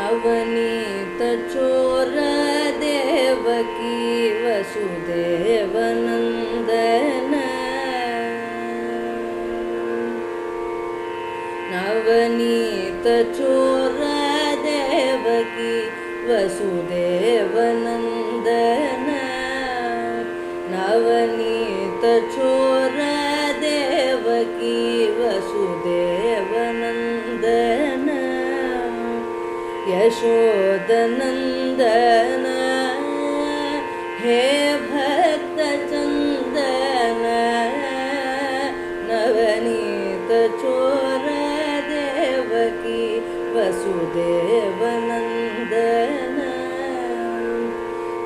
नवनीत चोर देवकी वसुदेव नंदन नवनीत चोर देवकी वसुदेव नंदन नवनीत चोर देवकी वसुदेव नंदन यशोदनंदन हे भक्त चंदन नवनीत चोर देवकी वसुदेव नंदन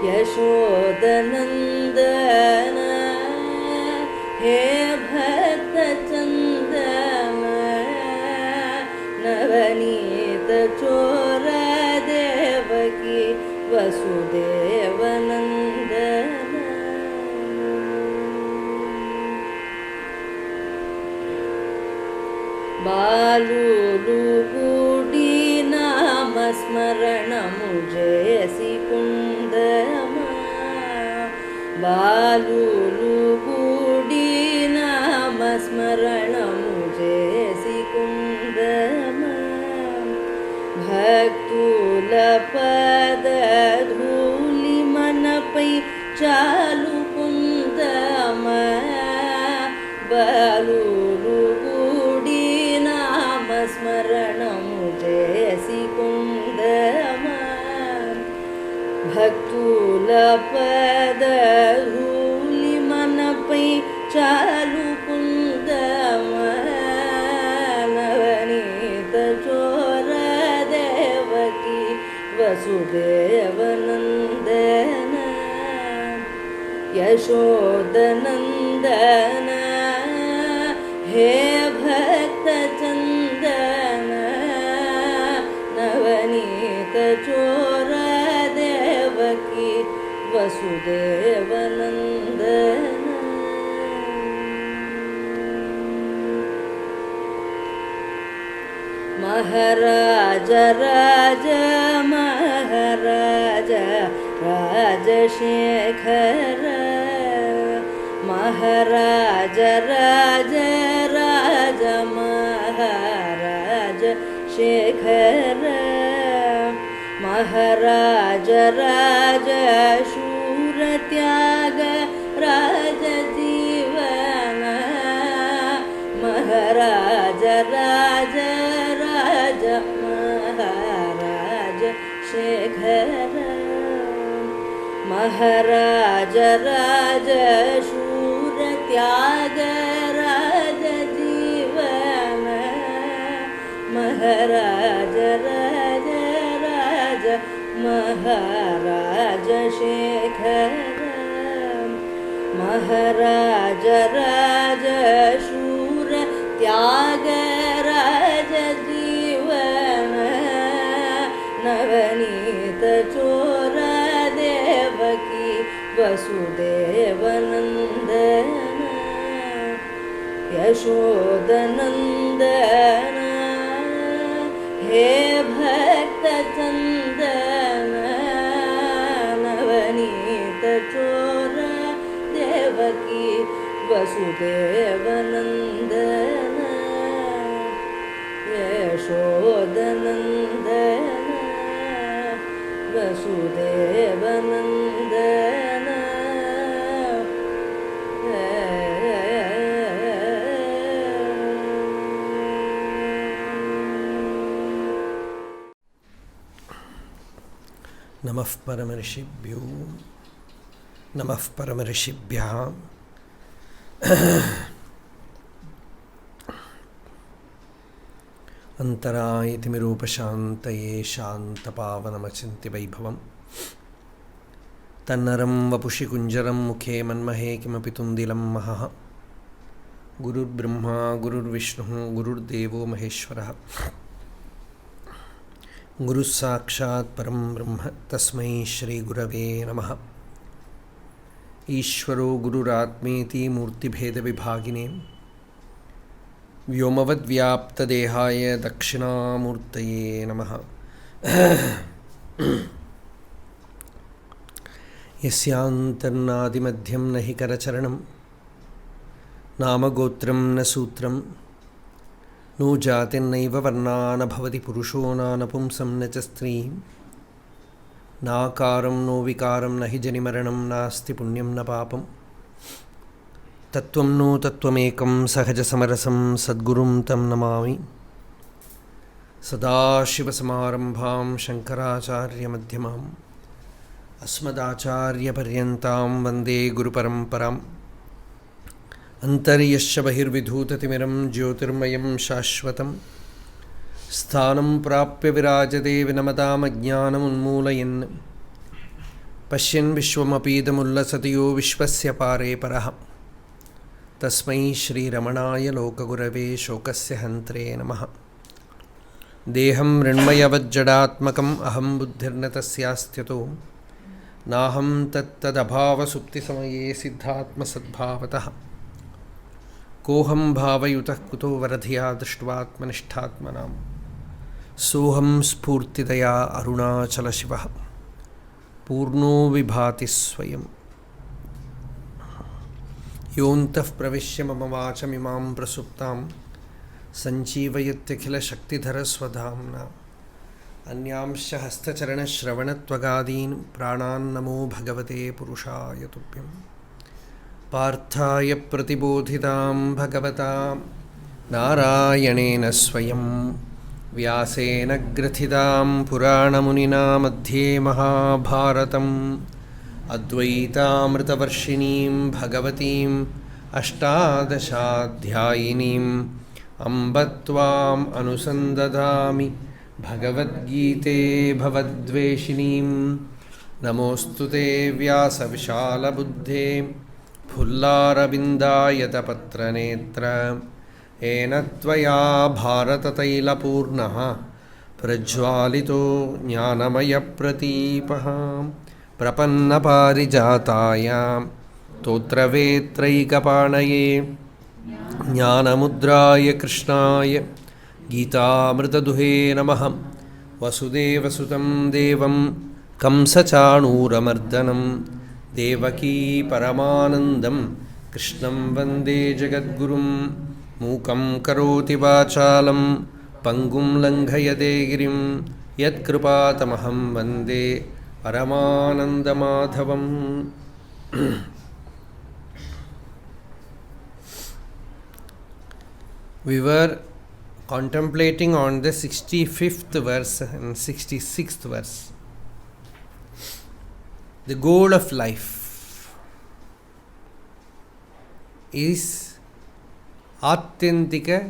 यशोदनंदन हे भक्त चंदन नवनीत चोर देवकी वसुदेव नंदन बालुलुगुडी नाम स्मरणमु जयसि कुन्दमा बालुलुगुडी नाम स्मरणमु जयसि कुन्दमा भक्तुल पद धूलि मनपै चालु कुन्दमा बालुलुगुडी नाम स्मरणमु जयसि कुन्दमा भक्तुल पद धूलि मनपै चालु कुन्दमा नवनीत चोर देवकी वसुदेव नंदन यशोदनंदन हे भक्त चंदन नवनीत चोर देवकी वसुदेव नंदन महाराज राज महाराज राजशेखर महाराज राज राज महाराज शेखर महाराज राज शूर त्याग राज जीवन महाराज राज राज महाराज शेखर महाराज राज शूर त्याग राज जीवन महाराज राज राज महाराज शेखर महाराज राज शूर त्याग राज जीवन नवनीत चोर देवकी वसुदेव नंदन यशोदनंदन हे भक्त चंदन नवनीत चोर देवकी वसुदेव नंदन यशोदनंदन वसुदेव नंदन नमः परमऋषिभ्यो नमः परमऋषिभ्यः अंतरायतिमिरूपशान्तये शान्तपावनमचिन्त्य वैभवं तन्नरं वपुषि कुञ्जरं मुखे मन्महे किमपि तुन्दिलं महः गुरुर्ब्रह्मा गुरुर्विष्णुः गुरुर्देवो महेश्वरः गुरुस्साक्षात् परं ब्रह्म तस्मै श्रीगुरवे नमः। ईश्वरो गुरुरात्मेति मूर्तिभेदविभागिने व्योमवद्व्याप्तदेहाय दक्षिणामूर्तये नमः। यस्यान्तर्नादिमध्यं न हि करचरणं नामगोत्रं न सूत्रं नो जातिर्नैव वर्णा न भवति पुरुषो नानपुंसं न च स्त्रीं नाकारं नो विकारं न हि जनिमरणं नास्ति पुण्यं न पापं तत्त्वं नो तत्त्वमेकं सहजसमरसं सद्गुरुं तं नमामि सदाशिवसमारम्भां शङ्कराचार्यमध्यमाम् अस्मदाचार्यपर्यन्तां वन्दे गुरुपरम्पराम् अन्तर्यश्च बहिर्विधूततिमिरं ज्योतिर्मयं शाश्वतं स्थानं प्राप्य विराजते विनमतामज्ञानमुन्मूलयन् पश्यन् विश्वमपीदमुल्लसति यो विश्वस्य पारे परः तस्मै श्रीरमणाय लोकगुरवे शोकस्य हन्त्रे नमः। देहं मृण्मयवज्जडात्मकम् अहं बुद्धिर्न तस्यास्त्यतो नाहं तत्तदभावसुप्तिसमये सिद्धात्मसद्भावतः कोऽहं भावयुतः कुतो वरधिया दृष्ट्वात्मनिष्ठात्मनां सोऽहं स्फूर्तितया अरुणाचलशिवः पूर्णो विभाति स्वयं योऽन्तः प्रविश्य मम वाचमिमां प्रसुप्तां सञ्जीवयत्यखिलशक्तिधरस्वधाम्ना अन्यांश्च हस्तचरणश्रवणत्वगादीन् प्राणान्नमो भगवते पुरुषाय तुभ्यं पार्थाय प्रतिबोधितां भगवता नारायणेन स्वयं व्यासेन ग्रथितां पुराणमुनिना मध्ये महाभारतम् अद्वैतामृतवर्षिणीं भगवतीम् अष्टादशाध्यायिनीम् अम्ब त्वाम् अनुसन्दधामि भगवद्गीते भवद्वेषिणीं नमोऽस्तु ते व्यासविशालबुद्धे फुल्लारविन्दायतपत्रनेत्र येन त्वया भारततैलपूर्णः प्रज्वालितो ज्ञानमयप्रदीपः प्रपन्नपारिजाताय तोत्रवेत्रैकपाणये ज्ञानमुद्राय कृष्णाय गीतामृतदुहे नमः। वसुदेवसुतं देवं कंसचाणूरमर्दनं देवकी परमानन्दं कृष्णं वन्दे जगद्गुरुं मूकं करोति वाचालं पङ्गुं लङ्घयते गिरिं यत्कृपातमहं वन्दे परमानन्दमाधवम्। We were contemplating on the 65th verse and 66th verse. The goal of life is Atyantika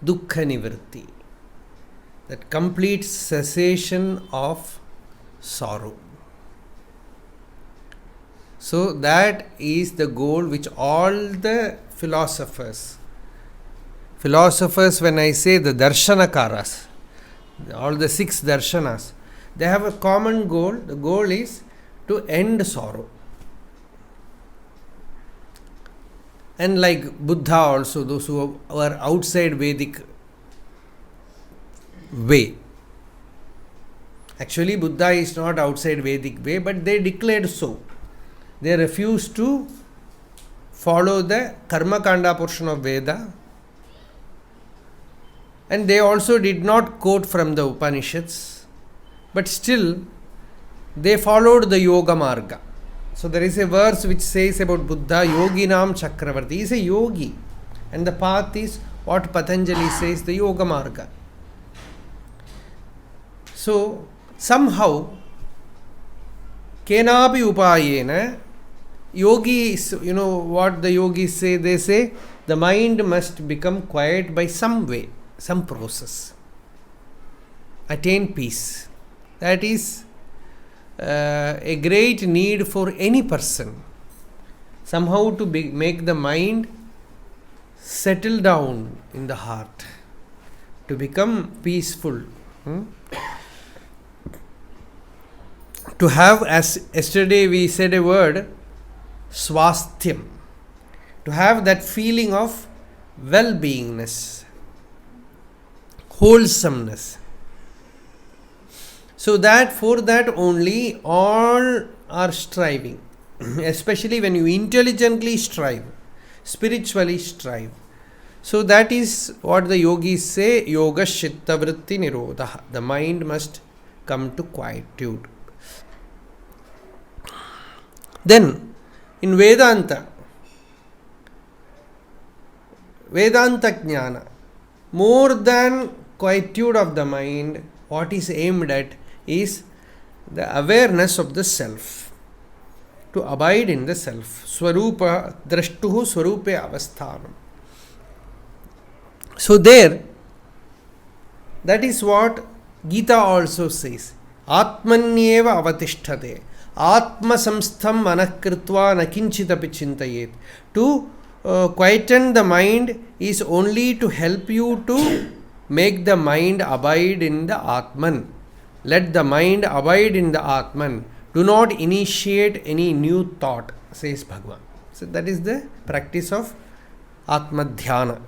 Dukkha Nivritti, that complete cessation of sorrow. So that is the goal which all the philosophers, when I say the darshanakaras, all the 6 darshanas, they have a common goal. The goal is to end sorrow. And like Buddha also, those who are outside Vedic way. Actually, Buddha is not outside Vedic way, but they declared so. They refused to follow the Karma Kanda portion of Veda. And they also did not quote from the Upanishads, but still they followed the Yoga Marga. So there is a verse which says about Buddha, Yoginam Chakravarti. He is a yogi, and the path is what Patanjali says, the Yoga Marga. So somehow, kenapi upayena, yogi is, what the yogis say, they say the mind must become quiet by some way, some process, attain peace. That is a great need for any person, somehow to make the mind settle down in the heart, to become peaceful. To have, as yesterday we said a word, swasthyam, to have that feeling of well-beingness, wholesomeness. So that for that only all are striving, especially when you intelligently strive, spiritually strive. So that is what the yogis say, yoga chitta vritti nirodha. The mind must come to quietude. Then in Vedanta Jnana, more than quietude of the mind, what is aimed at is the awareness of the self, to abide in the self. Swarupa drashtuhu swarupe avasthanam. So there, that is what Gita also says. Atmanyeva avatisthate. Atma samstham manakritva nakinchitapi chintayet. To quieten the mind is only to help you to make the mind abide in the Atman. Let the mind abide in the Atman. Do not initiate any new thought, says Bhagavan. So that is the practice of Atma Dhyana,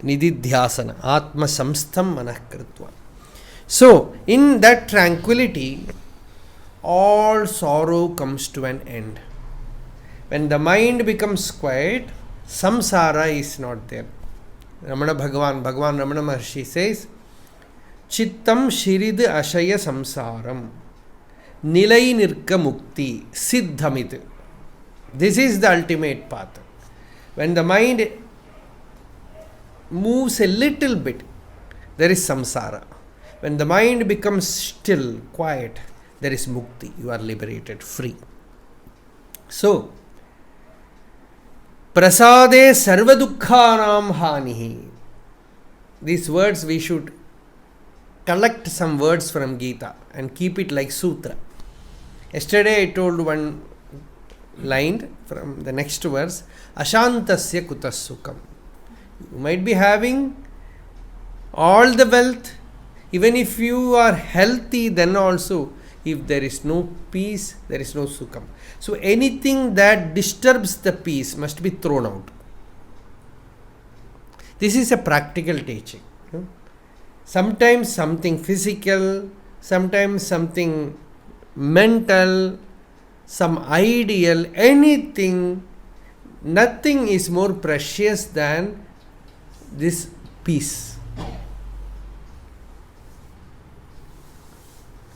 Nididhyasana, Atma Samstham Manakritva. So, in that tranquility, all sorrow comes to an end. When the mind becomes quiet, samsara is not there. Bhagavan Ramana Maharshi says, Chittam Shirid Ashaya Samsaram Nilai Nirka Mukti Siddhamit. This is the ultimate path. When the mind moves a little bit, there is samsara. When the mind becomes still, quiet, there is mukti. You are liberated, free. So, prasade sarva dukkhanam hanihi. These words we should collect some words from Gita and keep it like sutra. Yesterday I told one line from the next verse, Ashantasya kutas sukham. You might be having all the wealth, even if you are healthy, then also if there is no peace, there is no sukham. So anything that disturbs the peace must be thrown out. This is a practical teaching. Sometimes something physical, sometimes something mental, some ideal, anything, nothing is more precious than this peace.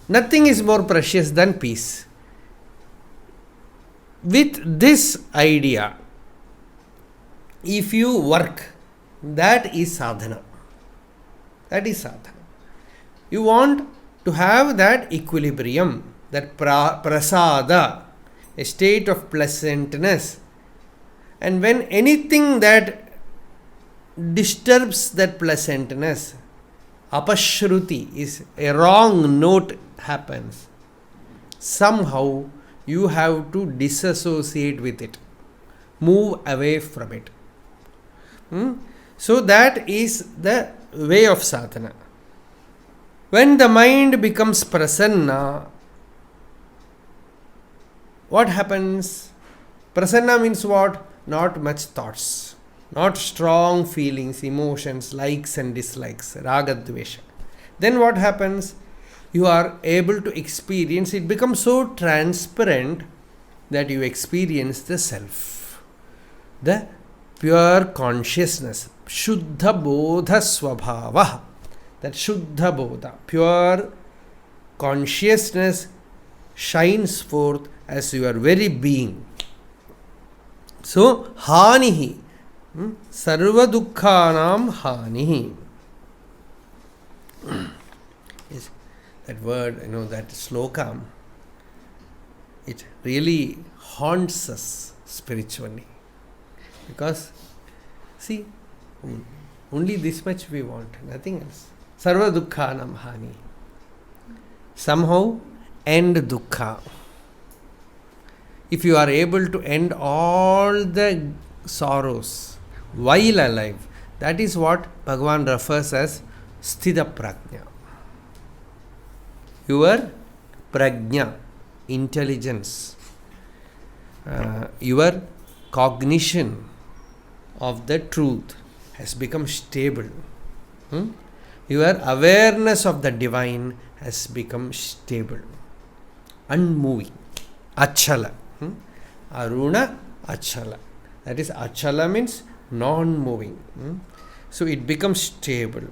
Nothing is more precious than peace. With this idea, if you work, that is sadhana. That is sadhana. You want to have that equilibrium, that prasada, a state of pleasantness. And when anything that disturbs that pleasantness, apashruti is a wrong note happens, somehow you have to disassociate with it, move away from it. So that is the way of sadhana. When the mind becomes prasanna, what happens? Prasanna means what? Not much thoughts, not strong feelings, emotions, likes and dislikes, raga dvesha. Then what happens? You are able to experience, it becomes so transparent that you experience the self, the pure consciousness, Shuddha Bodha Swabhava. That Shuddha Bodha, pure consciousness, shines forth as your very being. So, Hanihi, Sarva Dukkhanam Hanihi. Yes, that word, that sloka, it really haunts us spiritually. Because, see, only this much we want, nothing else. Sarva Dukkhanam Hani. Somehow, end dukkha. If you are able to end all the sorrows while alive, that is what Bhagavan refers as Sthita Prajna. Your prajna, intelligence, your cognition of the truth has become stable. Your awareness of the divine has become stable, unmoving. Achala. Aruna achala. That is, achala means non-moving. So it becomes stable.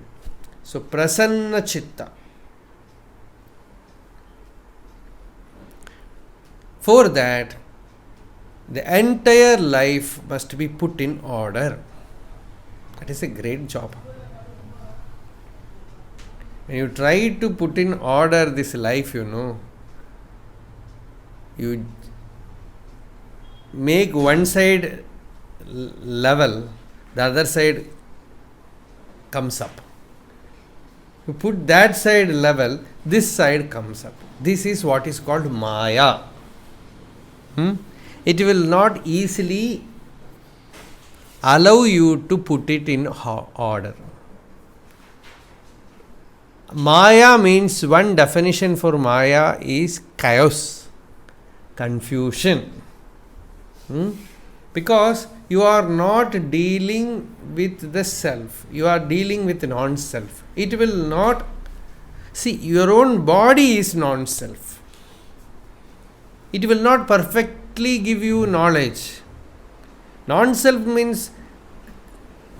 So prasanna chitta. For that, the entire life must be put in order. That is a great job. When you try to put in order this life, you make one side level, the other side comes up. You put that side level, this side comes up. This is what is called Maya. It will not easily allow you to put it in order. Maya means, one definition for Maya is chaos, confusion. Because you are not dealing with the self, you are dealing with non-self. It will not, see, your own body is non-self. It will not perfectly give you knowledge. Non-self means,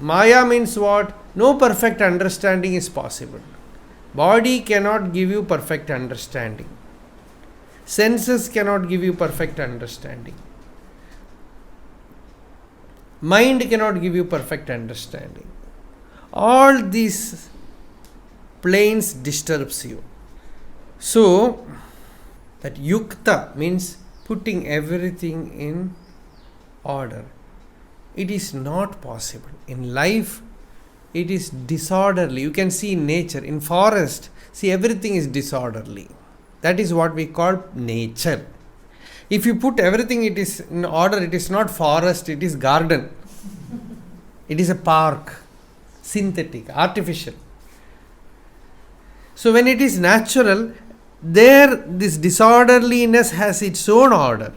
Maya means what? No perfect understanding is possible. Body cannot give you perfect understanding. Senses cannot give you perfect understanding. Mind cannot give you perfect understanding. All these planes disturbs you. So, that yukta means putting everything in order. It is not possible. In life, it is disorderly. You can see in nature, in forest, see, everything is disorderly. That is what we call nature. If you put everything it is in order, it is not forest, it is garden. It is a park, synthetic, artificial. So when it is natural, there this disorderliness has its own order.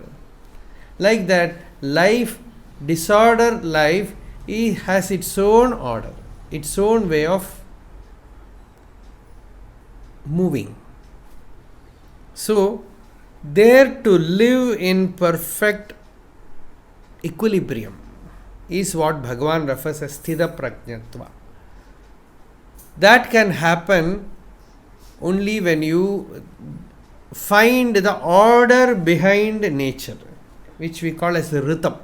Like that, life, disorder life, it has its own order, its own way of moving. So, there to live in perfect equilibrium is what Bhagavan refers as Sthita Prajnatva. That can happen only when you find the order behind nature, which we call as Rhythm.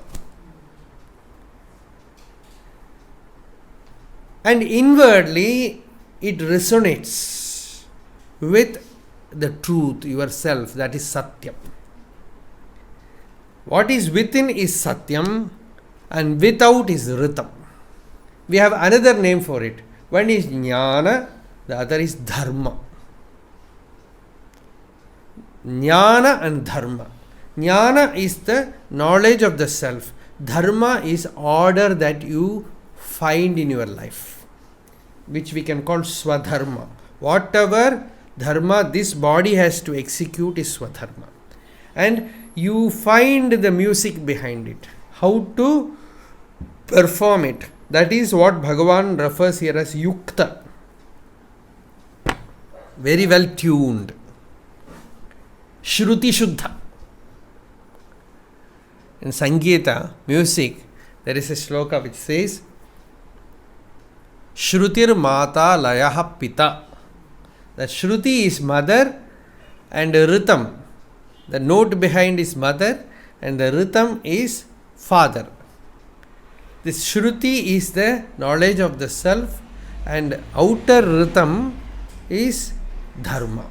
And inwardly, it resonates with the truth, yourself, that is Satyam. What is within is Satyam, and without is Rhythm. We have another name for it. One is Jnana, the other is Dharma. Jnana and Dharma. Jnana is the knowledge of the self. Dharma is order that you find in your life, which we can call Swadharma. Whatever dharma this body has to execute is Swadharma. And you find the music behind it, how to perform it. That is what Bhagavan refers here as Yukta. Very well tuned. Shruti Shuddha. In Sangeeta, music, there is a shloka which says, Shrutir Mata Layaha Pita. That Shruti is mother and Rhythm, the note behind is mother and the Rhythm is father. This Shruti is the knowledge of the self and outer Rhythm is Dharma.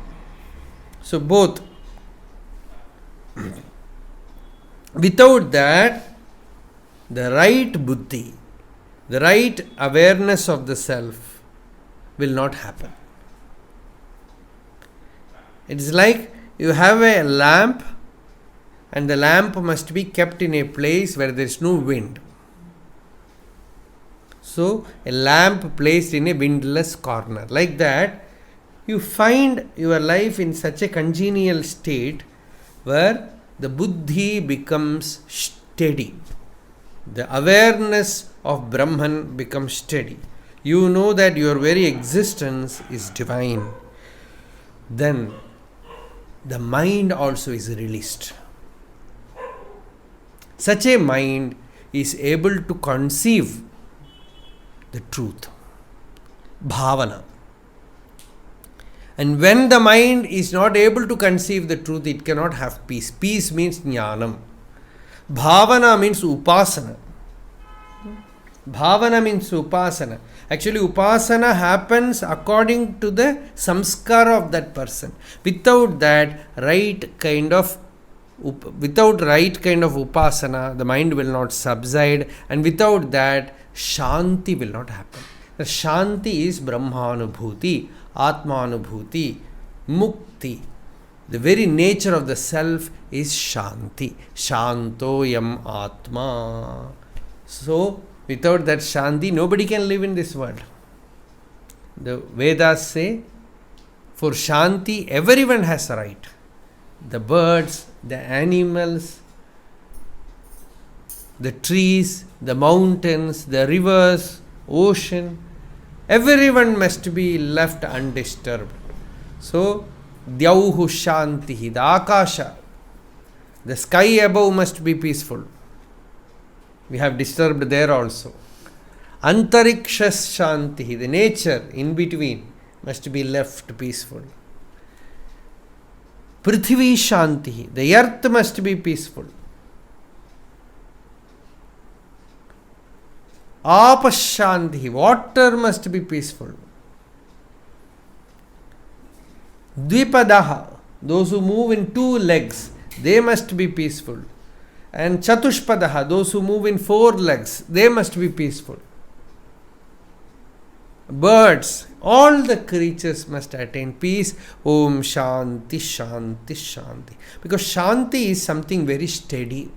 So both. Without that, the right buddhi, the right awareness of the self will not happen. It is like you have a lamp and the lamp must be kept in a place where there is no wind. So, a lamp placed in a windless corner. Like that, you find your life in such a congenial state where the buddhi becomes steady. The awareness of Brahman becomes steady. You know that your very existence is divine. then the mind also is released. Such a mind is able to conceive the truth, bhavana. And when the mind is not able to conceive the truth, it cannot have peace. Peace means jnanam. Bhavana means upasana. Bhavana means upasana. Actually, upasana happens according to the samskara of that person. Without right kind of upasana, the mind will not subside, and without that, shanti will not happen. The shanti is brahmanubhuti, atmanubhuti, mukti. The very nature of the self is shanti. Shantoyam atma. So, without that shanti, nobody can live in this world. The Vedas say, for shanti, everyone has a right. The birds, the animals, the trees, the mountains, the rivers, ocean, everyone must be left undisturbed. So, Dyauhu Shantihi, the Akasha, the sky above must be peaceful. We have disturbed there also. Antariksha Shantihi, the nature in between must be left peaceful. Prithvi Shantihi, the earth must be peaceful. Apashantihi, water must be peaceful. Dvipadaha, those who move in 2 legs, they must be peaceful. And Chatushpadaha, those who move in 4 legs, they must be peaceful. Birds, all the creatures must attain peace. Om Shanti, Shanti, Shanti. Because Shanti is something very steady.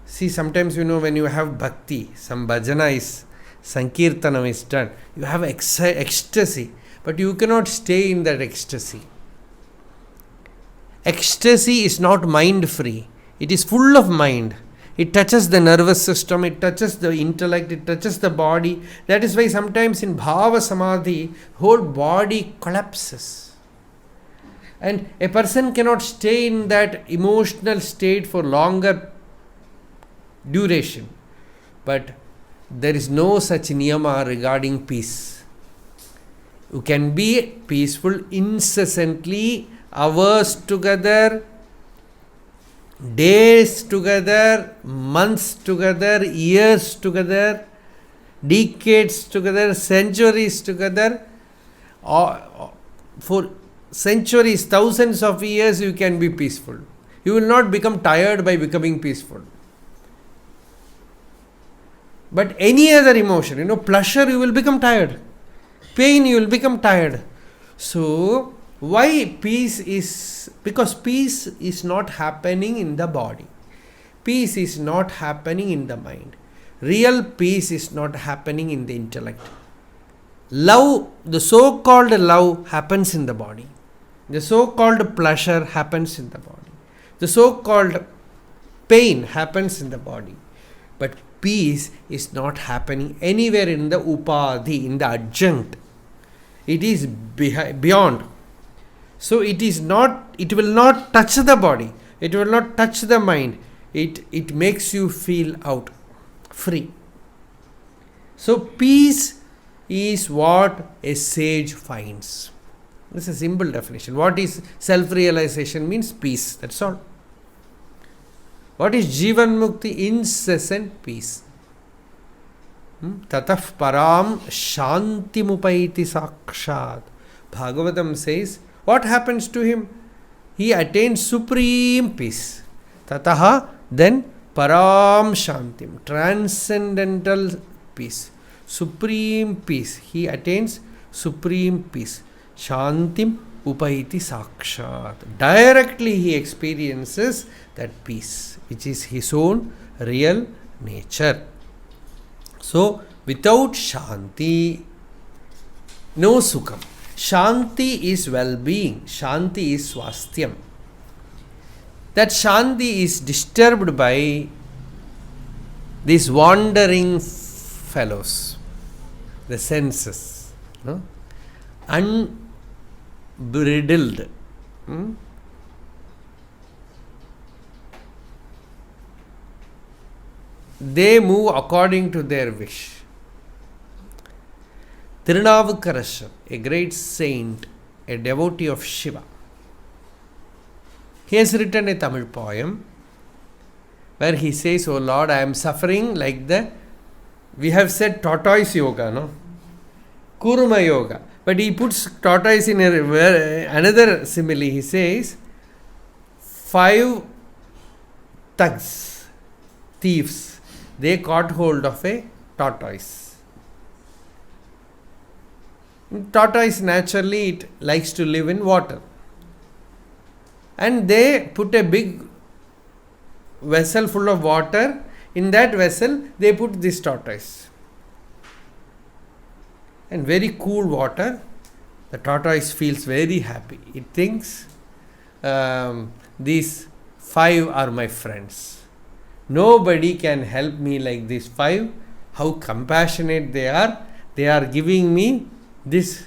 See, sometimes when you have bhakti, some bhajana is, sankirtanam is done, you have ecstasy, but you cannot stay in that ecstasy. Ecstasy is not mind free, it is full of mind. It touches the nervous system, it touches the intellect, it touches the body. That is why sometimes in bhava samadhi, whole body collapses. And a person cannot stay in that emotional state for longer duration. But there is no such niyama regarding peace. You can be peaceful incessantly, hours together, days together, months together, years together, decades together, centuries together. For centuries, thousands of years, you can be peaceful. You will not become tired by becoming peaceful. But any other emotion, pleasure, you will become tired. Pain, you will become tired. So, why peace is? Because peace is not happening in the body. Peace is not happening in the mind. Real peace is not happening in the intellect. Love, the so-called love happens in the body. The so-called pleasure happens in the body. The so-called pain happens in the body. But peace is not happening anywhere in the upadhi, in the adjunct. It is beyond. So it will not touch the body. It will not touch the mind. It makes you feel out, free. So peace is what a sage finds. This is a simple definition. What is self-realization means peace. That's all. What is Jivan Mukti? Incessant peace. Tatah param shanti mupaiti sakshat. Bhagavatam says, what happens to him? He attains supreme peace. Tataha, then param shantim, transcendental peace. Supreme peace. He attains supreme peace. Shantim upaiti sakshat. Directly he experiences that peace, which is his own real nature. So, without Shanti, no Sukham. Shanti is well-being. Shanti is swasthyam. That Shanti is disturbed by these wandering fellows, the senses. bridled. They move according to their wish. Tirunavukarasar, a great saint, a devotee of Shiva, he has written a Tamil poem where he says, "Oh Lord, I am suffering like we have said tortoise yoga, no? Kuruma yoga." But he puts tortoise in another simile. He says, 5 thugs, thieves, they caught hold of a tortoise. Tortoise naturally it likes to live in water. And they put a big vessel full of water. In that vessel, they put this tortoise. And very cool water. The tortoise feels very happy. It thinks, these 5 are my friends. Nobody can help me like these 5. How compassionate they are. They are giving me this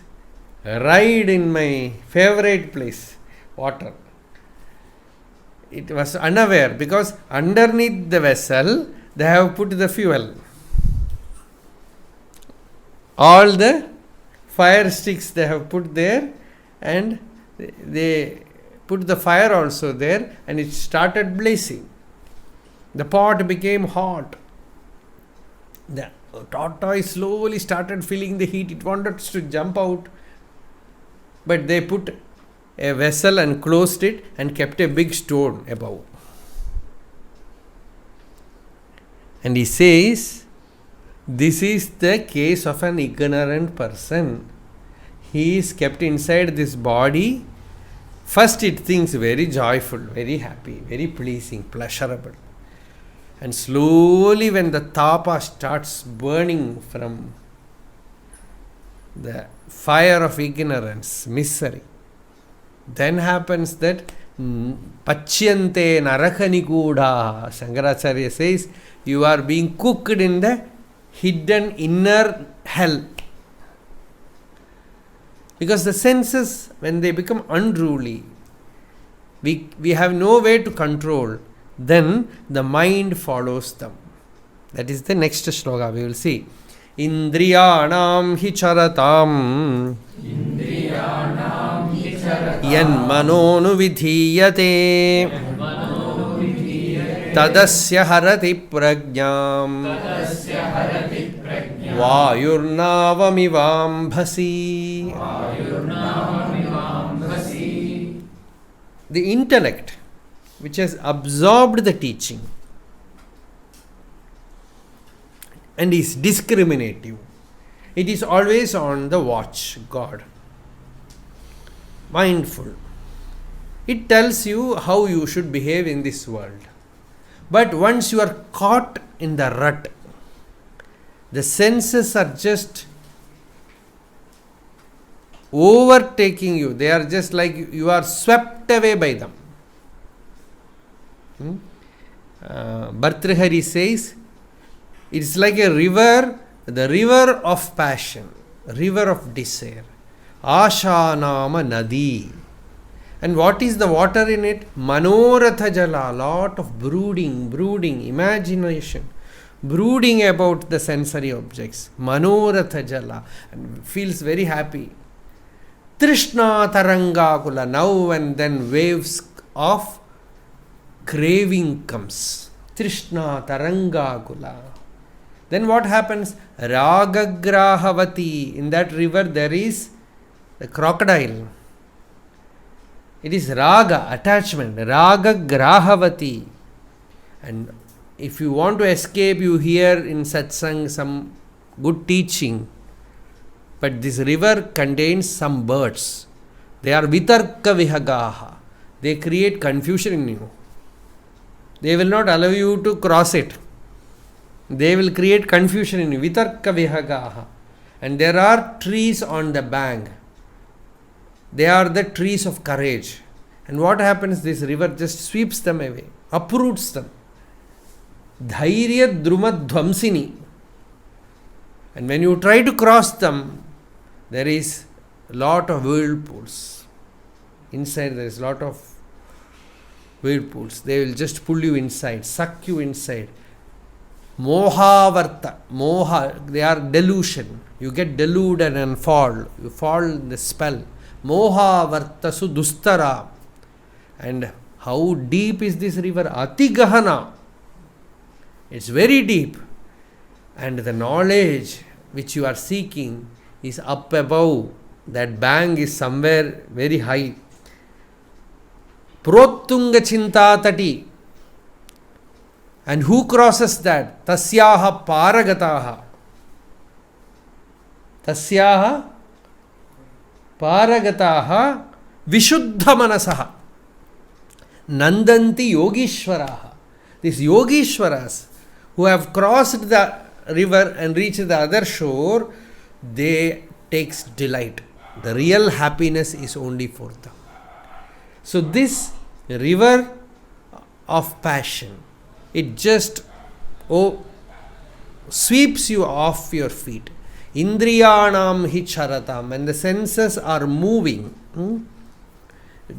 ride in my favorite place, water. It was unaware because underneath the vessel they have put the fuel. All the fire sticks they have put there, and they put the fire also there, and it started blazing. The pot became hot. The tortoise slowly started feeling the heat. It wanted to jump out, but they put a vessel and closed it and kept a big stone above. And he says, this is the case of an ignorant person. He is kept inside this body. First it thinks very joyful, very happy, very pleasing, pleasurable. And slowly when the tapa starts burning from the fire of ignorance, misery, then happens that Pachyante Narakanikuda. Shankaracharya says, you are being cooked in the hidden inner hell. Because the senses, when they become unruly, we have no way to control, then the mind follows them. That is the next shloka we will see. Indriyanam hi charatam yan manonu vidhiyate tadasya harati prajñam vayurnavamivambhasi. The intellect which has absorbed the teaching and is discriminative, it is always on the watch, God, mindful. It tells you how you should behave in this world. But once you are caught in the rut, the senses are just overtaking you. They are just like you are swept away by them. Bhartrihari says, it's like a river, the river of passion, river of desire. Asha nama nadi. And what is the water in it? Manoratha jala, lot of brooding, imagination, brooding about the sensory objects. Manoratha jala, and feels very happy. Trishna tarangakula, now and then waves of craving comes. Trishna tarangakula. Then what happens? Ragagrahavati. In that river there is the crocodile. It is raga, attachment. Ragagrahavati. And if you want to escape, you hear in satsang some good teaching. But this river contains some birds. They are vitarka vihagaha. They create confusion in you. They will not allow you to cross it. They will create confusion in you. Vitarka vihagaha. And there are trees on the bank. They are the trees of courage. And what happens? This river just sweeps them away, uproots them. Dhairya druma dhvamsini. And when you try to cross them, there is a lot of whirlpools. Inside there is a lot of whirlpools. They will just pull you inside, suck you inside. Mohavarta. Moha, they are delusion. You get deluded and fall. You fall in the spell. Mohavartasu dustara. And how deep is this river? Atigahana. It's very deep. And the knowledge which you are seeking is up above. That bank is somewhere very high. Prottunga chintatati. And who crosses that? Tasyaha paragataha. Tasyaha paragataha vishuddha manasaha. Nandanti yogishwaraha. These yogishwaras who have crossed the river and reached the other shore, they takes delight. The real happiness is only for them. So this river of passion, it just sweeps you off your feet. Indriyanam hi charatam. When the senses are moving,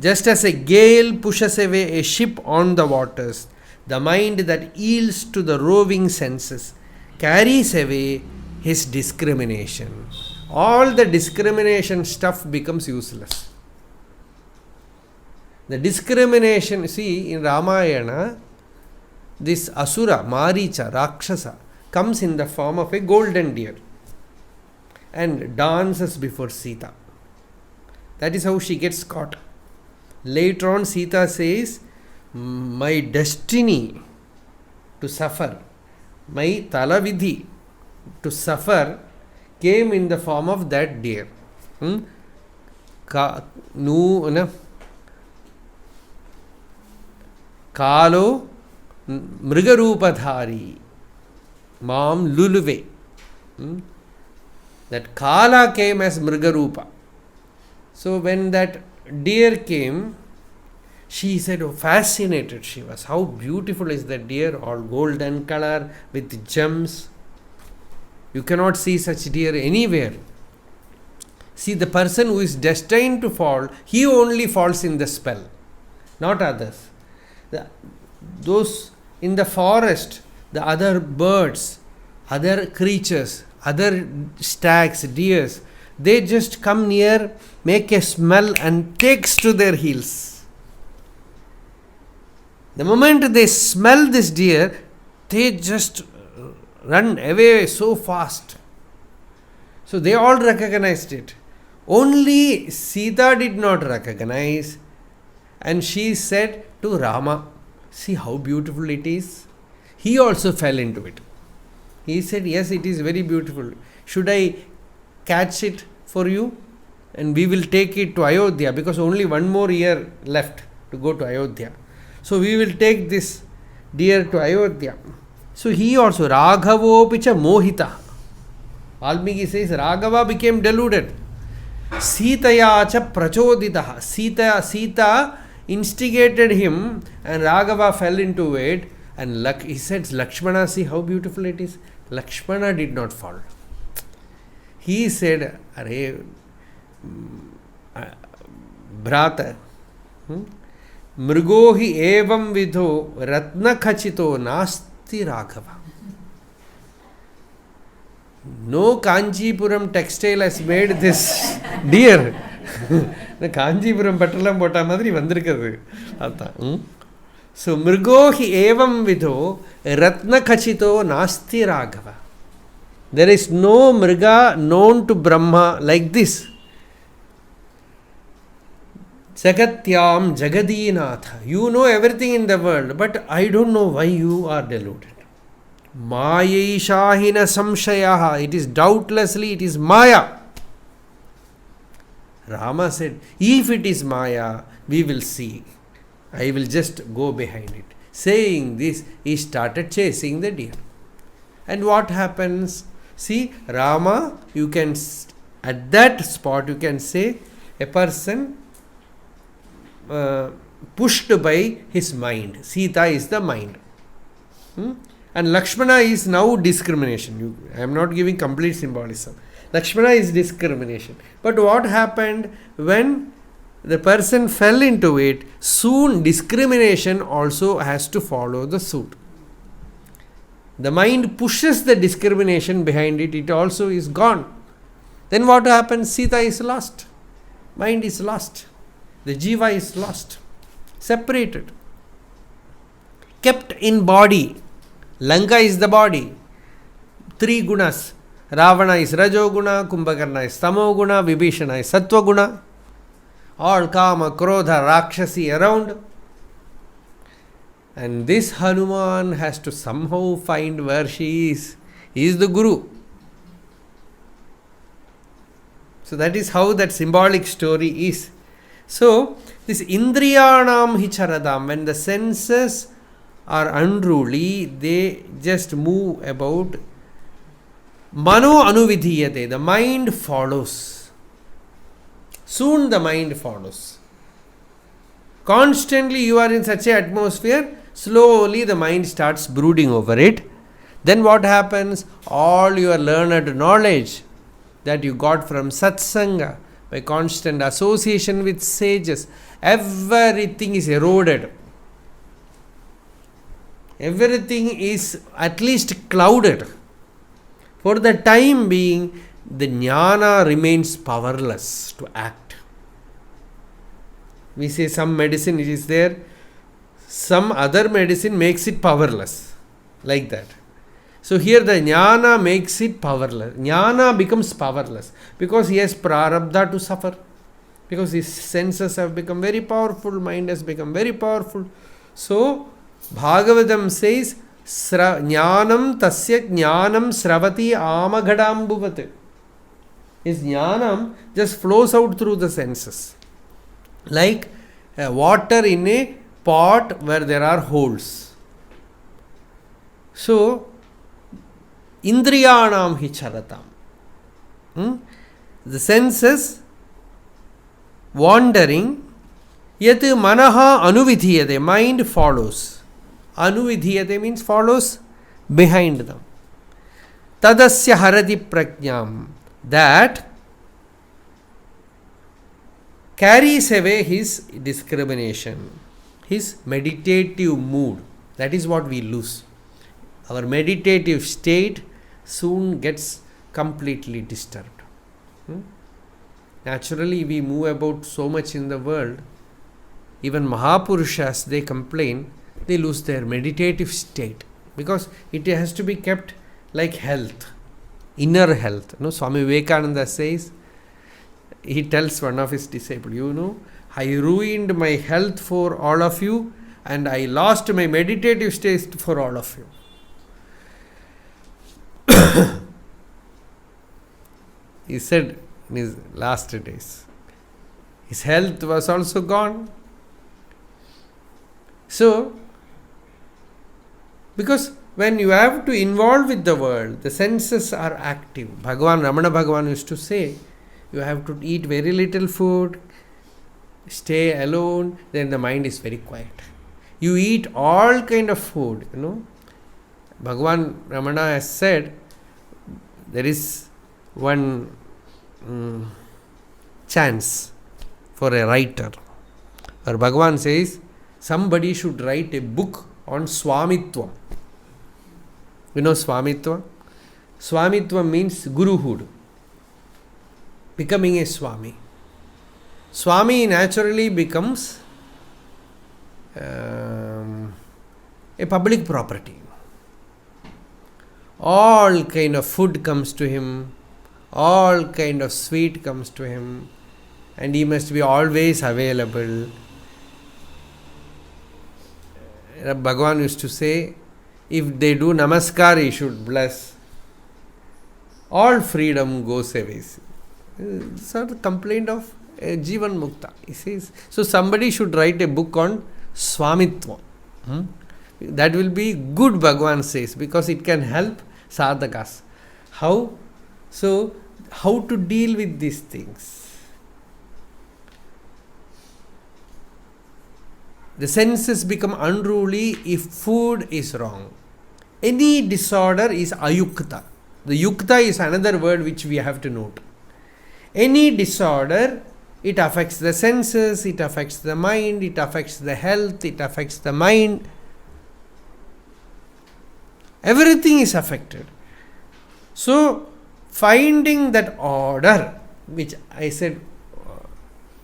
just as a gale pushes away a ship on the waters, the mind that yields to the roving senses carries away his discrimination. All the discrimination stuff becomes useless. The discrimination, see, in Ramayana, this Asura, Maricha, Rakshasa, comes in the form of a golden deer and dances before Sita. That is how she gets caught. Later on, Sita says, my destiny to suffer, my talavidhi to suffer came in the form of that deer. Kalo mrigarupadhari mam luluve. That Kala came as Mrigarupa. So when that deer came, she said, fascinated she was. How beautiful is that deer, all golden color with gems. You cannot see such deer anywhere. See, the person who is destined to fall, he only falls in the spell, not others. Those in the forest, the other birds, other creatures, other stags, deers, they just come near, make a smell and takes to their heels. The moment they smell this deer, they just run away so fast. So they all recognized it. Only Sita did not recognize, and she said to Rama, see how beautiful it is. He also fell into it. He said, yes, it is very beautiful. Should I catch it for you? And we will take it to Ayodhya, because only one more year left to go to Ayodhya. So we will take this deer to Ayodhya. So he also, Raghavopicha mohita. Valmiki says, Raghava became deluded. Sitayacha prachoditaha. Sita instigated him and Raghava fell into it. And he said, Lakshmana, see how beautiful it is. Lakshmana did not fall. He said, Arey, Bhrata, Mrigohi evam vidho ratna khachito nasti Raghava. No Kanchipuram textile has made this deer. Kanchipuram patalam pota madri vandirukadhu. So Mrigohi evam vidho ratna khachito nasti Raghava. There is no mriga known to Brahma like this. Jagatyam Jagadinatha. You know everything in the world, but I don't know why you are deluded. Mayaishahina samshayaha. It is doubtlessly, it is Maya. Rama said, if it is Maya, we will see. I will just go behind it. Saying this, he started chasing the deer. And what happens? See, Rama, you can, at that spot, you can say, a person pushed by his mind. Sita is the mind. And Lakshmana is now discrimination. I am not giving complete symbolism. Lakshmana is discrimination. But what happened when the person fell into it, soon discrimination also has to follow the suit. The mind pushes the discrimination behind it, it also is gone. Then what happens? Sita is lost. Mind is lost. The jiva is lost. Separated. Kept in body. Lanka is the body. 3 gunas. Ravana is Rajoguna, Kumbhakarna is Tamoguna, Vibhishana is Sattva-guna. All Kama, Krodha, Rakshasi around. And this Hanuman has to somehow find where she is. He is the Guru. So that is how that symbolic story is. So, this Indriyanam Hicharadam, when the senses are unruly, they just move about. Mano anuvidhiyate, the mind follows. Soon the mind follows. Constantly you are in such an atmosphere, slowly the mind starts brooding over it. Then what happens? All your learned knowledge that you got from satsanga, by constant association with sages, everything is eroded. Everything is at least clouded. For the time being, the jnana remains powerless to act. We say some medicine it is there, some other medicine makes it powerless. Like that. So here the jnana makes it powerless. Jnana becomes powerless because he has prarabdha to suffer. Because his senses have become very powerful, mind has become very powerful. So Bhagavatam says, jnanam tasya jnanam sravati amaghadambuvat. His jnanam just flows out through the senses. Like water in a pot where there are holes. So, Indriyanam hicharatam. The senses wandering, yet manaha anuvidhiyate, mind follows. Anuvidhiyate means follows behind them. Tadasya harati prajnam, that carries away his discrimination, his meditative mood. That is what we lose. Our meditative state soon gets completely disturbed. Naturally, we move about so much in the world. Even Mahapurushas, they complain, they lose their meditative state because it has to be kept like health, inner health. Swami Vivekananda says, he tells one of his disciples, I ruined my health for all of you and I lost my meditative state for all of you. He said in his last days, his health was also gone. So, because when you have to involve with the world, the senses are active. Ramana Bhagavan used to say, you have to eat very little food, stay alone, then the mind is very quiet. You eat all kind of food, Bhagavan Ramana has said, there is one chance for a writer. Or Bhagavan says, somebody should write a book on Swamitva. You know Swamitva? Swamitva means guruhood. Becoming a Swami. Swami naturally becomes a public property. All kind of food comes to him, all kind of sweet comes to him, and he must be always available. Bhagavan used to say, if they do namaskar, he should bless. All freedom goes away. So the complaint of Jivan Mukta. He says, so somebody should write a book on Swamitva. That will be good, Bhagavan says, because it can help sadhakas. How? So, how to deal with these things? The senses become unruly if food is wrong. Any disorder is ayukta. The yukta is another word which we have to note. Any disorder It affects the senses, it affects the mind, it affects the health, it affects the mind. Everything is affected. So, finding that order, which I said,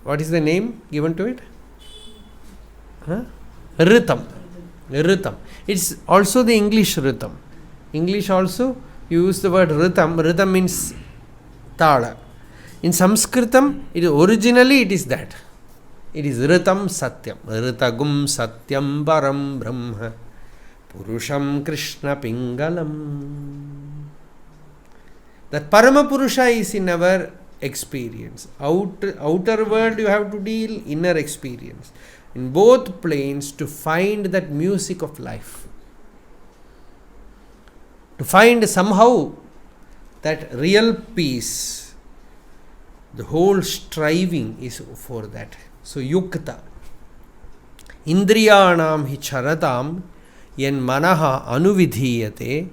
what is the name given to it? Rhythm. Rhythm. It's also the English rhythm. English also use the word rhythm. Rhythm means tala. In Sanskritam, originally it is that. It is Ritam Satyam. Ritagum Satyam Param Brahma Purusham Krishna Pingalam. That Parama Purusha is in our experience. Outer world you have to deal, inner experience. In both planes to find that music of life. To find somehow that real peace. The whole striving is for that. So, yukta. Indriyanam hi charatam yen manaha anuvidhiyate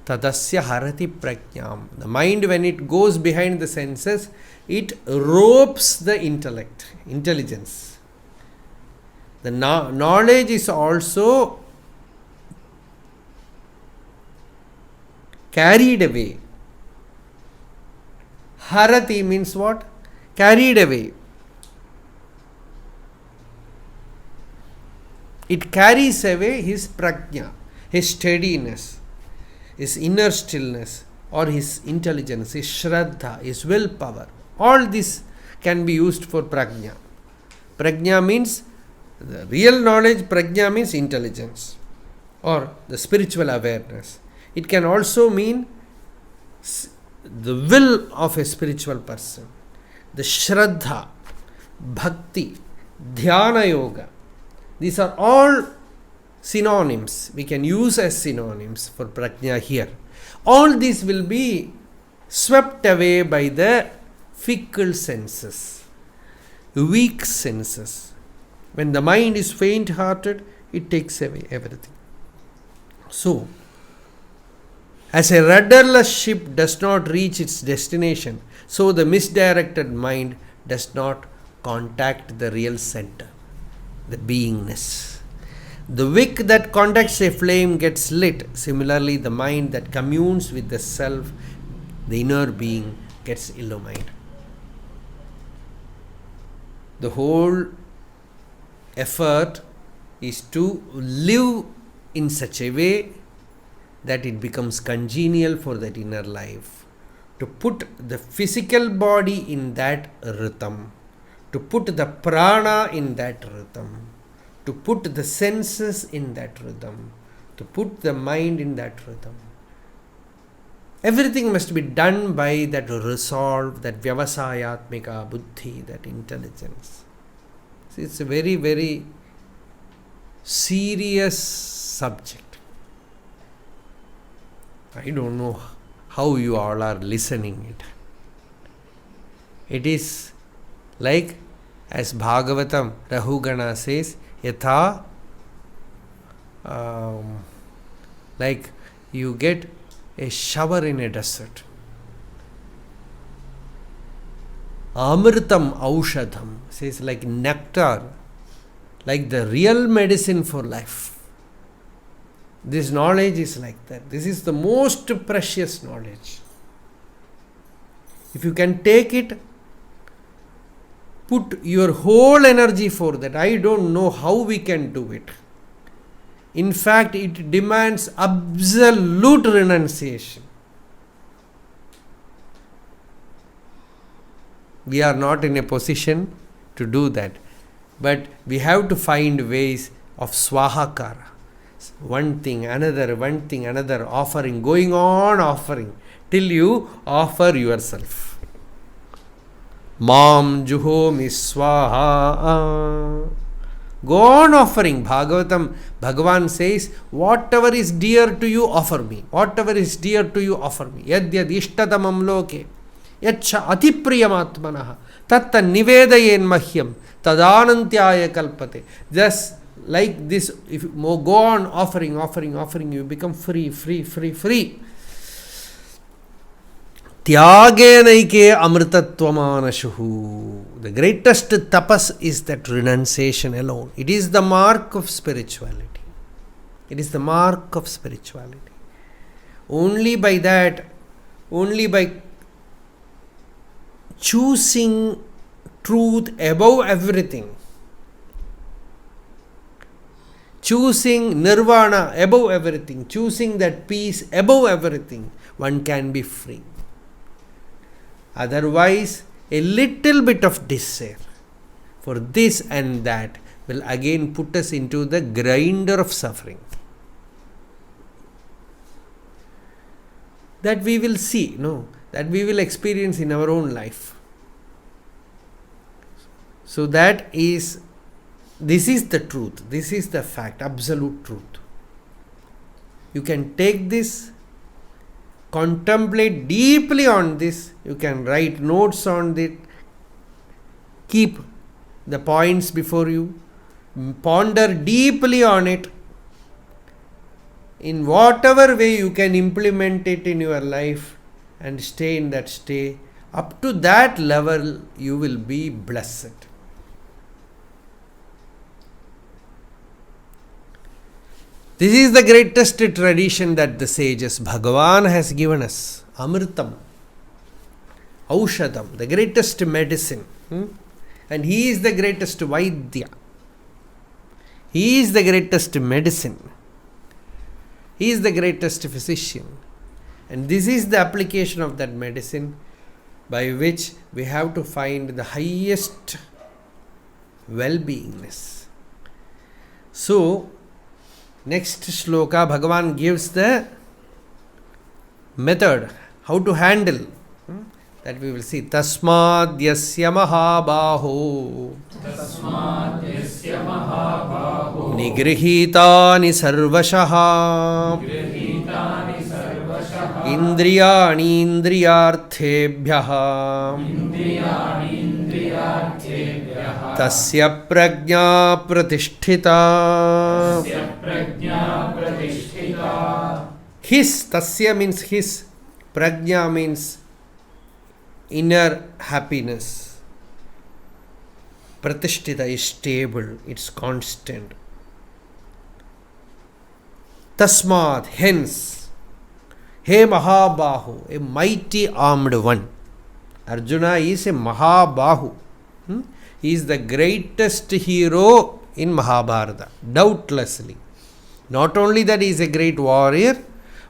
tadasya harati prajnam. The mind, when it goes behind the senses, it ropes the intelligence. The knowledge is also carried away. Harati means what? Carried away. It carries away his prajna, his steadiness, his inner stillness, or his intelligence, his shraddha, his willpower. All this can be used for prajna. Prajna means the real knowledge, prajna means intelligence or the spiritual awareness. It can also mean the will of a spiritual person, the shraddha, bhakti, dhyana yoga. These are all synonyms. We can use as synonyms for prajna here. All these will be swept away by the fickle senses, weak senses. When the mind is faint-hearted, it takes away everything. So, as a rudderless ship does not reach its destination, so the misdirected mind does not contact the real center, the beingness. The wick that contacts a flame gets lit. Similarly, the mind that communes with the self, the inner being, gets illumined. The whole effort is to live in such a way that it becomes congenial for that inner life. To put the physical body in that rhythm. To put the prana in that rhythm. To put the senses in that rhythm. To put the mind in that rhythm. Everything must be done by that resolve, that vyavasayatmika buddhi, that intelligence. See, it's a very, very serious subject. I don't know how you all are listening it. It is like, as Bhagavatam Rahugana says, yatha, like you get a shower in a desert. Amritam aushadham, says like nectar, like the real medicine for life. This knowledge is like that. This is the most precious knowledge. If you can take it, put your whole energy for that. I don't know how we can do it. In fact, it demands absolute renunciation. We are not in a position to do that. But we have to find ways of swahakara. One thing, another, offering, going on offering, till you offer yourself. Mam juhomi swaha. Go on offering. Bhagavatam, Bhagavan says, whatever is dear to you, offer me. Whatever is dear to you, offer me. Yad yad ishtatamam loke. Yacha atipriyamatmanaha. Tatta nivedayen mahyam. Tadanantyaya kalpate. Just like this, if you go on offering, you become free. Tyage naike amritatvamana shuhu. the greatest tapas is that renunciation alone. It is the mark of spirituality. It is the mark of spirituality. Only by that, only by choosing truth above everything, choosing nirvana above everything, choosing that peace above everything, one can be free. Otherwise, a little bit of desire for this and that will again put us into the grinder of suffering. That we will see, that we will experience in our own life. So this is the truth, this is the fact, absolute truth. You can take this, contemplate deeply on this, you can write notes on it, keep the points before you, ponder deeply on it. In whatever way you can implement it in your life and stay in that state, up to that level you will be blessed. This is the greatest tradition that the sages, Bhagavan has given us. Amritam, Aushadam, the greatest medicine. And he is the greatest Vaidya. He is the greatest medicine. He is the greatest physician. And this is the application of that medicine by which we have to find the highest well-beingness. So, next shloka, Bhagavan gives the method, how to handle. That we will see. Tasmad yasya mahabaho nigrihitani sarvashaha indriyani indriyarthebhyaha tasya prajna pratisthita. His, tasya means his, prajna means inner happiness. Pratishtita is stable, it's constant. Tasmad, hence, He Mahabahu, a mighty armed one. Arjuna is a Mahabahu. He is the greatest hero in Mahabharata, doubtlessly. Not only that he is a great warrior,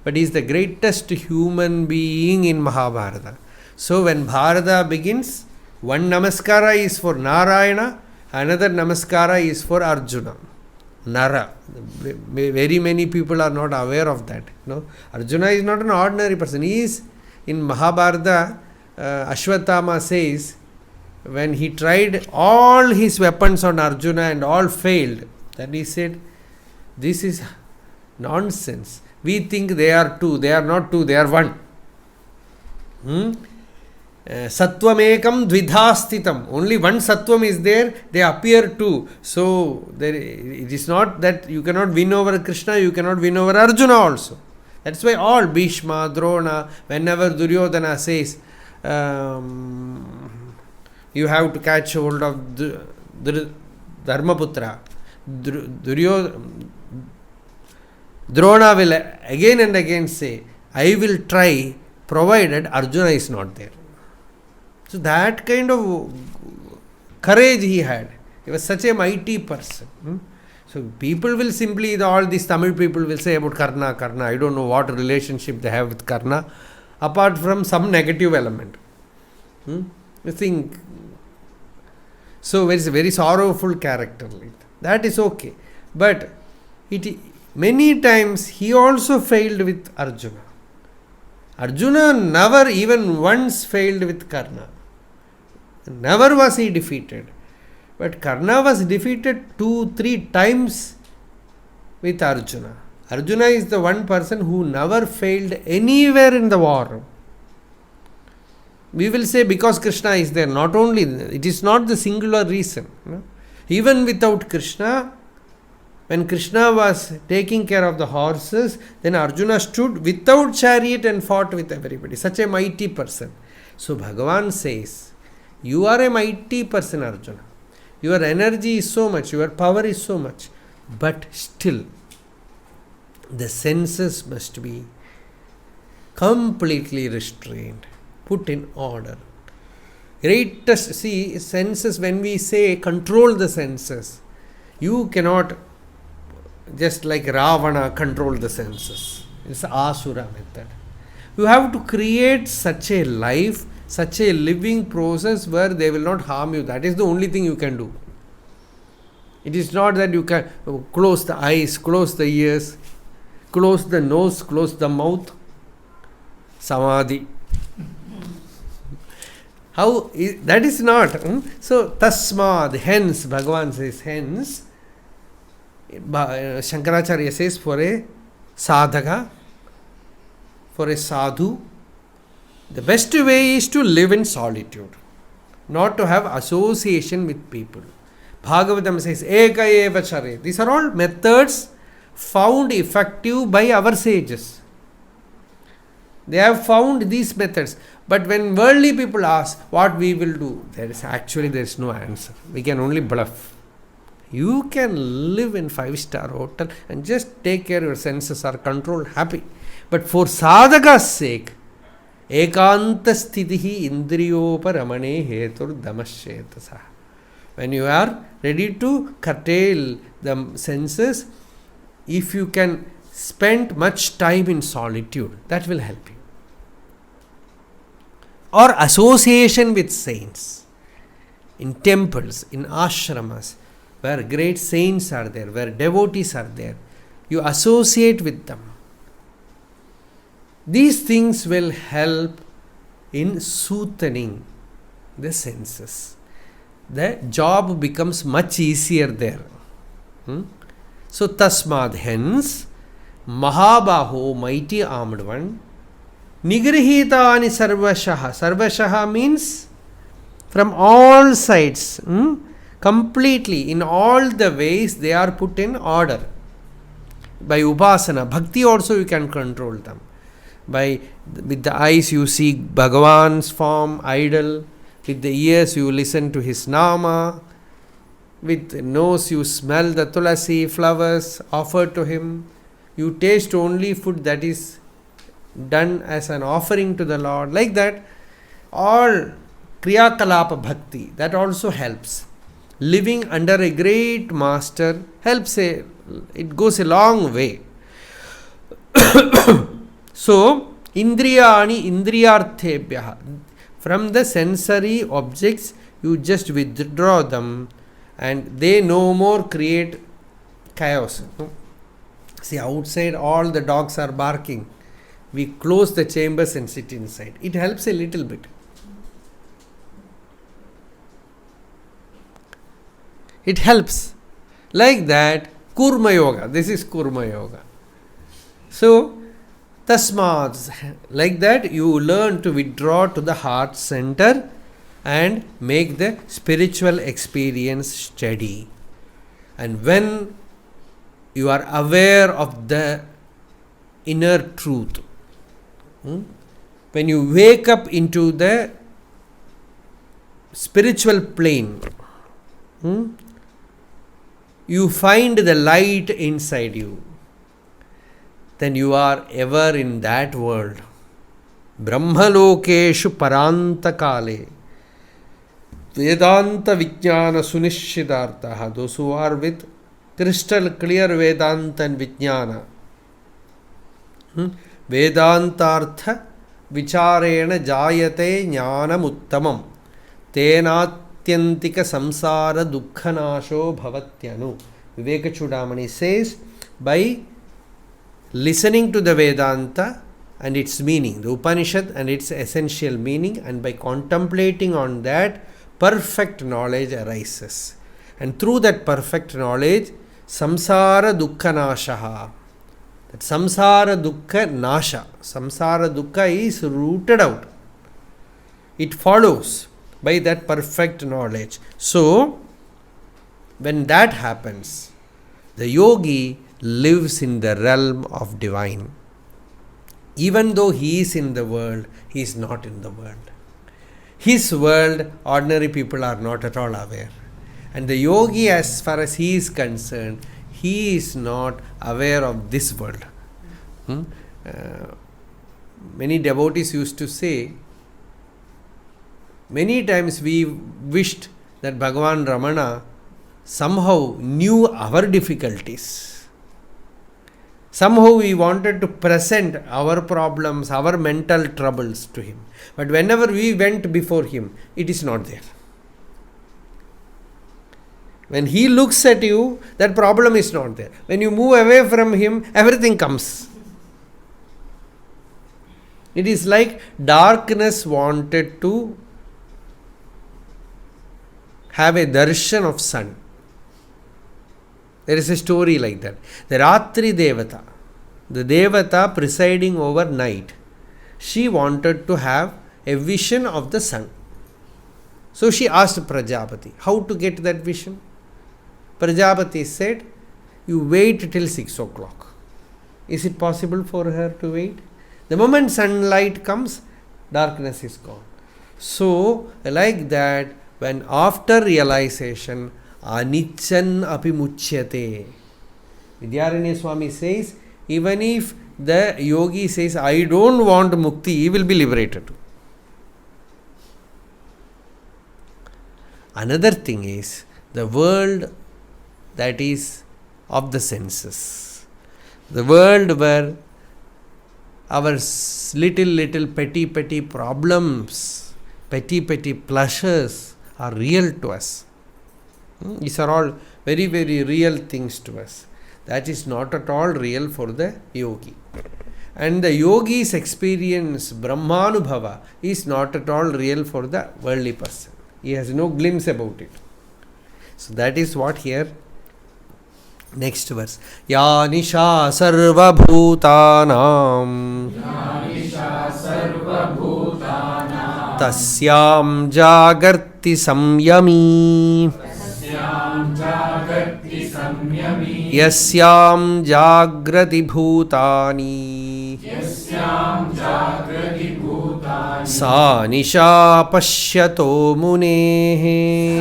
but he is the greatest human being in Mahabharata. So when Bharata begins, one namaskara is for Narayana, another namaskara is for Arjuna. Nara. Very many people are not aware of that. Arjuna is not an ordinary person. He is, in Mahabharata, Ashwatthama says, when he tried all his weapons on Arjuna and all failed, then he said, this is nonsense. We think they are two. They are not two, they are one. Sattvam dvidhastitam. Only one sattvam is there, they appear two. So it is not that you cannot win over Krishna, you cannot win over Arjuna also. That's why all Bhishma, Drona, whenever Duryodhana says, you have to catch hold of Dharmaputra, Drona will again and again say, I will try, provided Arjuna is not there. So that kind of courage he had. He was such a mighty person. So people will simply, all these Tamil people will say about Karna. I don't know what relationship they have with Karna, apart from some negative element. You think, so it's a very sorrowful character. That is okay. But many times he also failed with Arjuna. Arjuna never even once failed with Karna. Never was he defeated. But Karna was defeated 2-3 times with Arjuna. Arjuna is the one person who never failed anywhere in the war. We will say because Krishna is there. Not only, it is not the singular reason. Even without Krishna, when Krishna was taking care of the horses, then Arjuna stood without chariot and fought with everybody. Such a mighty person. So Bhagavan says, You are a mighty person, Arjuna. Your energy is so much, your power is so much, but still the senses must be completely restrained, put in order. Greatest, see, senses, when we say control the senses, you cannot just like Ravana control the senses. It's Asura method. You have to create such a life, such a living process where they will not harm you. That is the only thing you can do. It is not that you can close the eyes, close the ears, close the nose, close the mouth. Samadhi. How is, that is not. So, tasmad, hence, Bhagavan says, hence, Shankaracharya says, for a sadhaka, for a sadhu, the best way is to live in solitude, not to have association with people. Bhagavatam says, eka eva chare. These are all methods found effective by our sages. They have found these methods. But when worldly people ask what we will do, there is no answer. We can only bluff. You can live in 5-star hotel and just take care your senses are controlled, happy. But for sadhaka's sake, ekanta sthitihi indriyoparamane hetur damashetasa. When you are ready to curtail the senses, if you can spend much time in solitude, that will help you. Or association with saints, in temples, in ashramas, where great saints are there, where devotees are there, you associate with them. These things will help in soothing the senses. The job becomes much easier there. So, tasmad, hence, Mahabaho, mighty armed one, Nigrihitani sarvashaha. Sarvashaha means from all sides, completely, in all the ways they are put in order. By upasana, bhakti also you can control them. With the eyes you see Bhagavan's form, idol. With the ears you listen to his nama. With the nose you smell the tulasi flowers offered to him. You taste only food that is done as an offering to the Lord. Like that, all Kriya Kalapa Bhakti, that also helps. Living under a great master helps, it goes a long way. So, Indriyani Indriyarthebhyaha. From the sensory objects, you just withdraw them and they no more create chaos. See, outside all the dogs are barking. We close the chambers and sit inside. It helps a little bit. It helps. Like that, Kurma Yoga. This is Kurma Yoga. So, Tasmad, like that, you learn to withdraw to the heart center and make the spiritual experience steady. And when you are aware of the inner truth, when you wake up into the spiritual plane, you find the light inside you, then you are ever in that world. Brahmalokeshu paranta kale Vedanta Vijnana Sunishidartaha. Those who are with crystal clear Vedanta and Vijnana. Vedantartha Vicharena Jayate Jnanam Uttamam Tenatyantika Samsara Dukkhanasho Bhavatyanu. Viveka Chudamani says, by listening to the Vedanta and its meaning, the Upanishad and its essential meaning, and by contemplating on that, perfect knowledge arises. And through that perfect knowledge, samsara dukkha nashaha. That samsara dukkha nasha. Samsara dukkha is rooted out. It follows by that perfect knowledge. So, when that happens, the yogi lives in the realm of divine. Even though he is in the world, he is not in the world. His world, ordinary people are not at all aware. And the yogi, as far as he is concerned, he is not aware of this world. Many devotees used to say, many times we wished that Bhagavan Ramana somehow knew our difficulties. Somehow we wanted to present our problems, our mental troubles to him. But whenever we went before him, it is not there. When he looks at you, that problem is not there. When you move away from him, everything comes. It is like darkness wanted to have a darshan of sun. There is a story like that. The Ratri Devata, the Devata presiding over night, she wanted to have a vision of the sun. So she asked Prajapati, how to get that vision? Prajapati said, you wait till 6 o'clock. Is it possible for her to wait? The moment sunlight comes, darkness is gone. So, like that, when after realization, anichan api muchyate. Vidyaranya Swami says, even if the yogi says, I don't want mukti, he will be liberated. Another thing is, the world that is of the senses. The world where our little petty problems, petty pleasures are real to us. These are all very real things to us. That is not at all real for the yogi. And the yogi's experience, Brahmanubhava, is not at all real for the worldly person. He has no glimpse about it. So that is what here, next verse. Ya nisha sarva bhutanam tasyam jagarti samyami yasyam jagrati bhutani sa nisha pashyato munehe.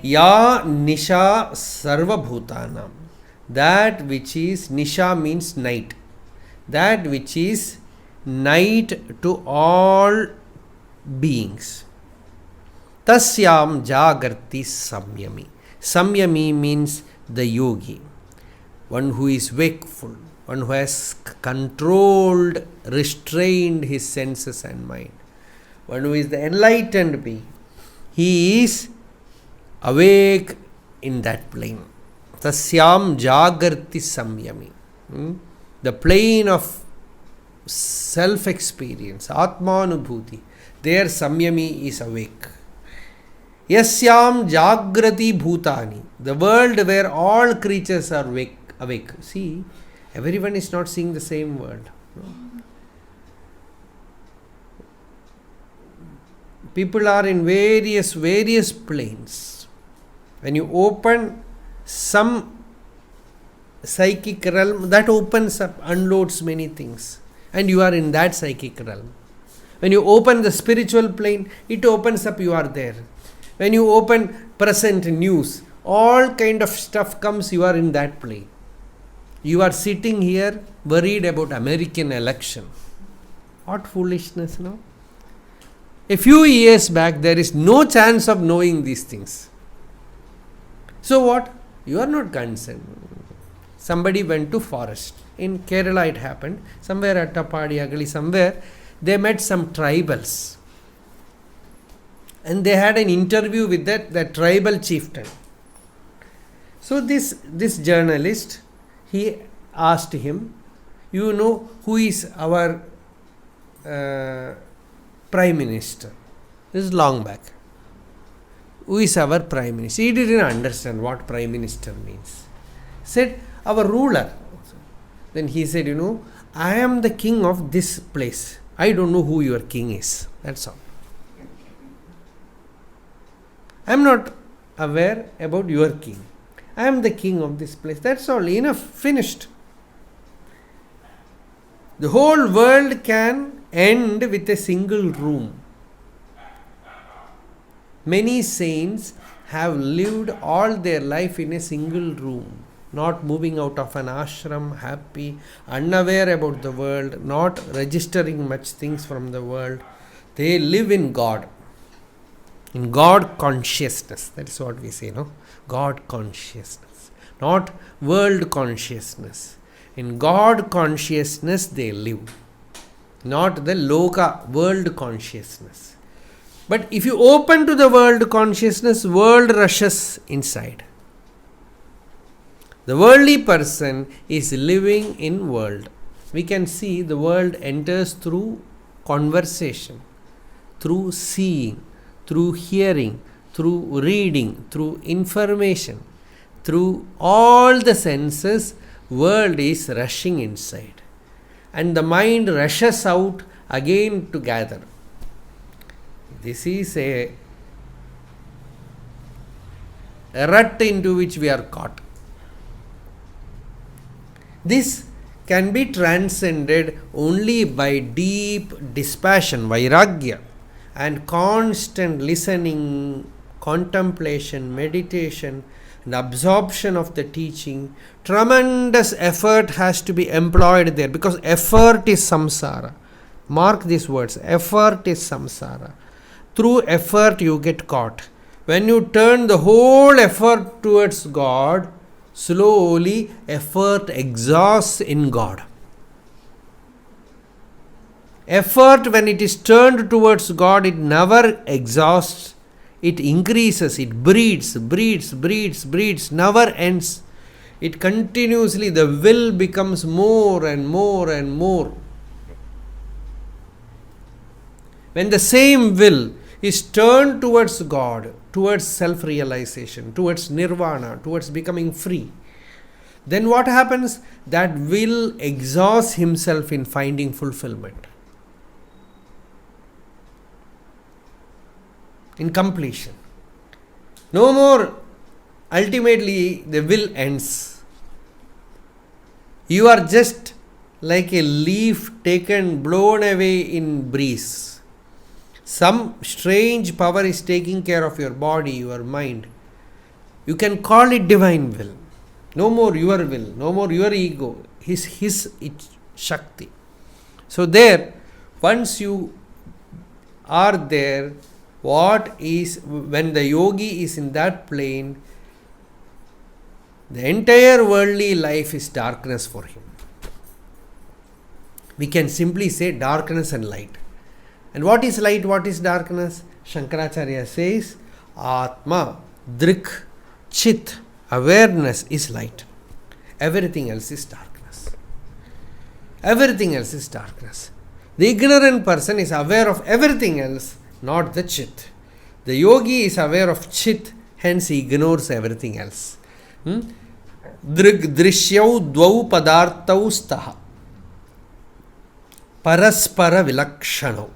Ya nisha sarva bhutanam. That which is, nisha means night. That which is night to all beings. Tasyam jagarti samyami. Samyami means the yogi. One who is wakeful. One who has controlled, restrained his senses and mind. One who is the enlightened being. He is awake in that plane. Tasyam jagarti samyami. The plane of self-experience, atmanubhuti. There samyami is awake. Yasyam jagrati bhutani. The world where all creatures are awake. See, everyone is not seeing the same world. People are in various planes. When you open some psychic realm, that opens up, unloads many things, and you are in that psychic realm. When you open the spiritual plane, it opens up, you are there. When you open present news, all kind of stuff comes, you are in that plane. You are sitting here worried about American election. What foolishness, no? A few years back, there is no chance of knowing these things. So what? You are not concerned. Somebody went to forest. In Kerala it happened. Somewhere at Tapadi, Agali, somewhere, they met some tribals. And they had an interview with that tribal chieftain. So this journalist, he asked him, you know who is our Prime Minister? This is long back. Who is our Prime Minister? He didn't understand what Prime Minister means. Said, our ruler. Then he said, I am the king of this place. I don't know who your king is. That's all. I am not aware about your king. I am the king of this place. That's all. Enough. Finished. The whole world can end with a single room. Many saints have lived all their life in a single room, not moving out of an ashram, happy, unaware about the world, not registering much things from the world. They live in God consciousness. That is what we say, no? God consciousness, not world consciousness. In God consciousness they live, not the loka, world consciousness. But if you open to the world consciousness, world rushes inside. The worldly person is living in world. We can see the world enters through conversation, through seeing, through hearing, through reading, through information, through all the senses. World is rushing inside, and the mind rushes out again to gather. This is a rut into which we are caught. This can be transcended only by deep dispassion, vairagya, and constant listening, contemplation, meditation, and absorption of the teaching. Tremendous effort has to be employed there, because effort is samsara. Mark these words, effort is samsara. Through effort you get caught. When you turn the whole effort towards God, slowly effort exhausts in God. Effort, when it is turned towards God, it never exhausts. It increases, it breeds, never ends. It continuously, the will becomes more and more and more. When the same will is turned towards God, towards self-realization, towards nirvana, towards becoming free, then what happens? That will exhausts himself in finding fulfillment, in completion. No more, ultimately the will ends. You are just like a leaf taken, blown away in breeze. Some strange power is taking care of your body, your mind. You can call it divine will. No more your will, no more your ego. His Shakti. So there, once you are there, when the yogi is in that plane, the entire worldly life is darkness for him. We can simply say darkness and light. And what is light, what is darkness? Shankaracharya says, Atma, Drik, Chit, awareness is light. Everything else is darkness. Everything else is darkness. The ignorant person is aware of everything else, not the Chit. The yogi is aware of Chit, hence he ignores everything else. Drig drishyau dvau padartau staha paraspara vilakshano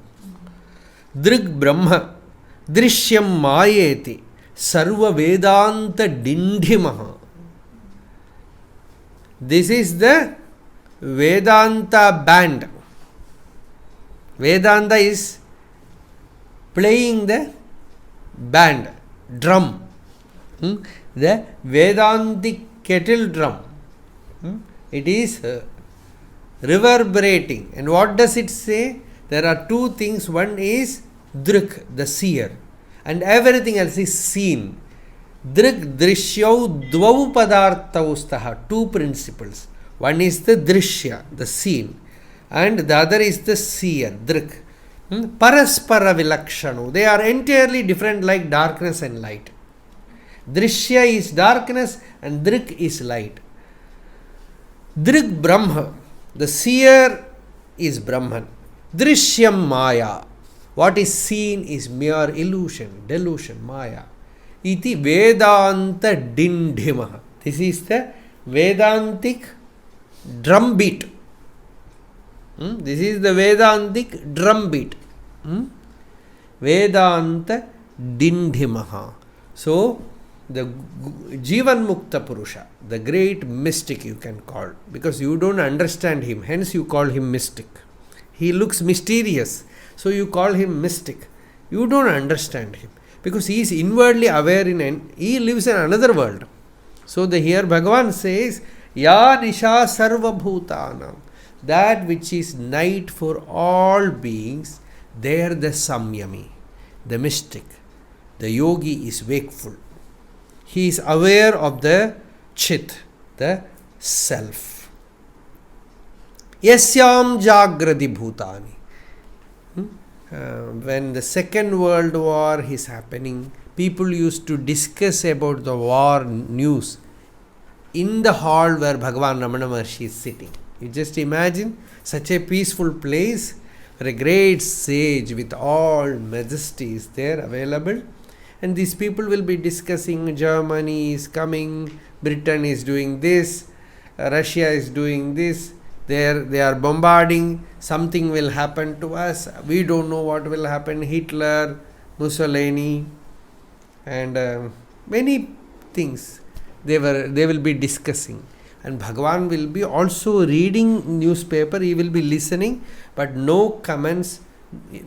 Drig Brahma Drishyam Mayeti Sarva Vedanta Dindhimaha. This is the Vedanta band. Vedanta is playing the band, drum. The Vedantic kettle drum. It is reverberating. And what does it say? There are two things. One is Drik, the seer, and everything else is seen. Drik Drishyau Dvau Padartaustaha, two principles. One is the Drishya, the seen, and the other is the seer, Drik. Paraspara Vilakshanu. They are entirely different, like darkness and light. Drishya is darkness and Drik is light. Drik Brahma, the seer is Brahman. Drishyam Maya, what is seen is mere illusion, delusion, Maya. Iti Vedanta Dindhimaha. This is the Vedantic drum beat. This is the Vedantic drum beat. Vedanta Dindhimaha. So, the Jivan Mukta Purusha, the great mystic you can call, because you don't understand him, hence you call him mystic. He looks mysterious, so you call him mystic. You don't understand him because he is inwardly aware he lives in another world. So here Bhagavan says, Ya Nisha Sarva Bhutanam, that which is night for all beings, there the Samyami, the mystic, the yogi is wakeful. He is aware of the Chit, the self. Yasyam Jagrati Bhutani. When the Second World War is happening, people used to discuss about the war news in the hall where Bhagavan Ramana Maharshi is sitting. You just imagine such a peaceful place where a great sage with all majesty is there available, and these people will be discussing Germany is coming, Britain is doing this, Russia is doing this, they are bombarding, something will happen to us, we don't know what will happen, Hitler, Mussolini, and many things they will be discussing. And Bhagavan will be also reading newspaper, he will be listening, but no comments,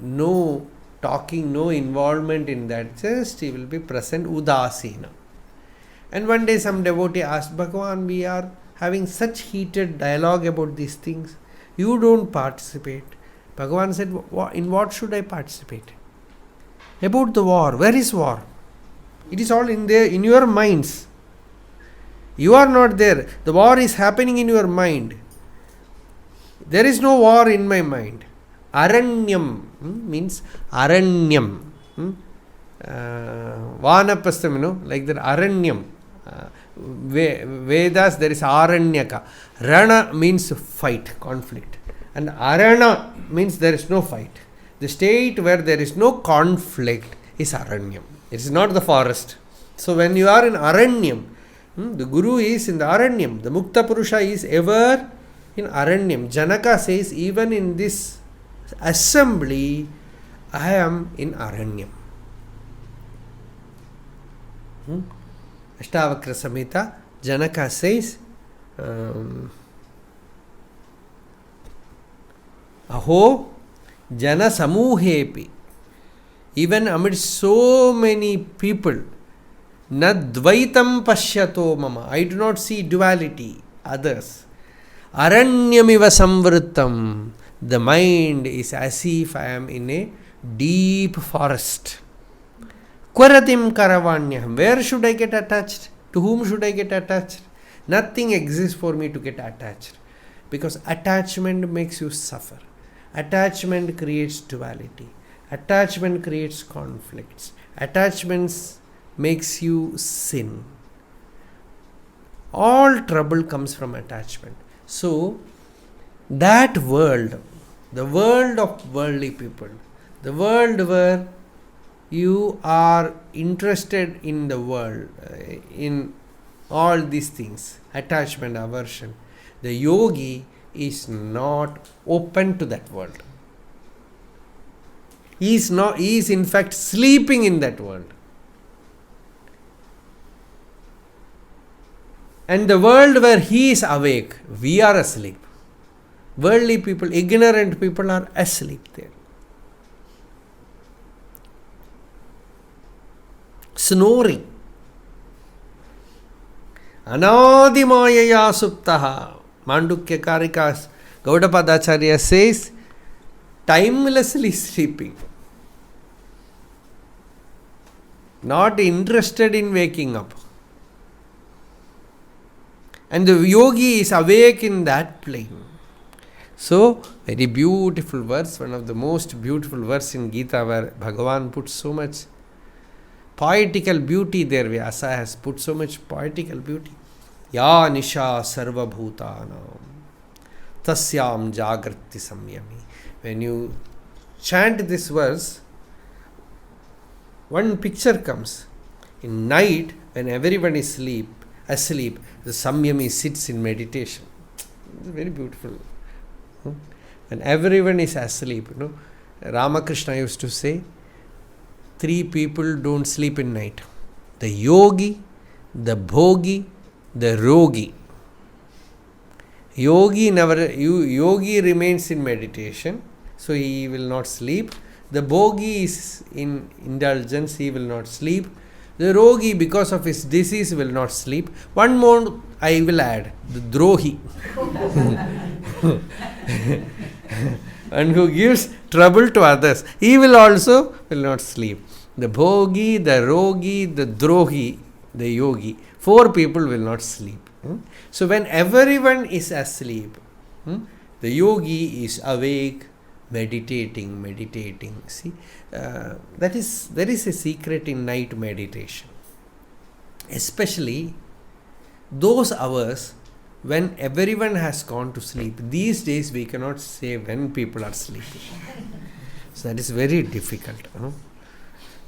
no talking, no involvement in that, just he will be present, Udasina. And one day some devotee asked Bhagavan, we are having such heated dialogue about these things, you don't participate. Bhagavan said, in what should I participate? About the war. Where is war? It is all in there, in your minds. You are not there. The war is happening in your mind. There is no war in my mind. Aranyam means Aranyam. Vanapastam, like that Aranyam. Vedas, there is Aranyaka. Rana means fight, conflict. And Arana means there is no fight. The state where there is no conflict is Aranyam. It is not the forest. So when you are in Aranyam, the Guru is in the Aranyam. The Mukta Purusha is ever in Aranyam. Janaka says, even in this assembly, I am in Aranyam. Ashtavakra Samhita, Janaka says, Aho Jana Samuhepi, even amidst so many people, Nadvaitam Pashyato Mama, I do not see duality, others. Aranyamiva Samvritam, the mind is as if I am in a deep forest. Kvaratim Karavanyam, where should I get attached? To whom should I get attached? Nothing exists for me to get attached. Because attachment makes you suffer. Attachment creates duality. Attachment creates conflicts. Attachments makes you sin. All trouble comes from attachment. So, that world, the world of worldly people, the world where you are interested in the world, in all these things, attachment, aversion, the yogi is not open to that world. He is in fact sleeping in that world. And the world where he is awake, we are asleep. Worldly people, ignorant people are asleep there. Snoring. Anadimayaya suptaha. Mandukya Karikas, Gaudapadacharya says, timelessly sleeping. Not interested in waking up. And the yogi is awake in that plane. So, very beautiful verse, one of the most beautiful verse in Gita, where Bhagavan puts so much poetical beauty there. Vyasa has put so much poetical beauty. Ya Nisha Sarva Bhutanam Tasyam Jagrati Samyami. When you chant this verse, one picture comes. In night, when everyone is asleep, the Samyami sits in meditation. It's very beautiful. When everyone is asleep, Ramakrishna used to say, 3 people don't sleep in night. The yogi, the bhogi, the rogi. Yogi remains in meditation, so he will not sleep. The bhogi is in indulgence, he will not sleep. The rogi, because of his disease, will not sleep. One more I will add, the drohi. And who gives trouble to others, he will not sleep. The bhogi, the rogi, the drohi, the yogi, 4 people will not sleep. So when everyone is asleep, the yogi is awake, meditating. See, there is a secret in night meditation, especially those hours when everyone has gone to sleep. These days we cannot say when people are sleeping. So that is very difficult.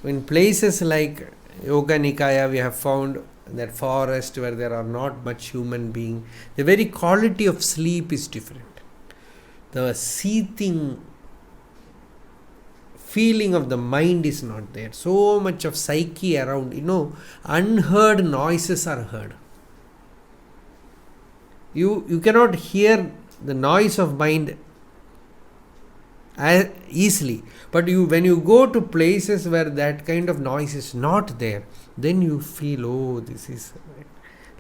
In places like Yoga Nikaya, we have found that forest where there are not much human being, the very quality of sleep is different. The seething feeling of the mind is not there. So much of psyche around, unheard noises are heard. You cannot hear the noise of mind easily, but when you go to places where that kind of noise is not there, then you feel, oh, this is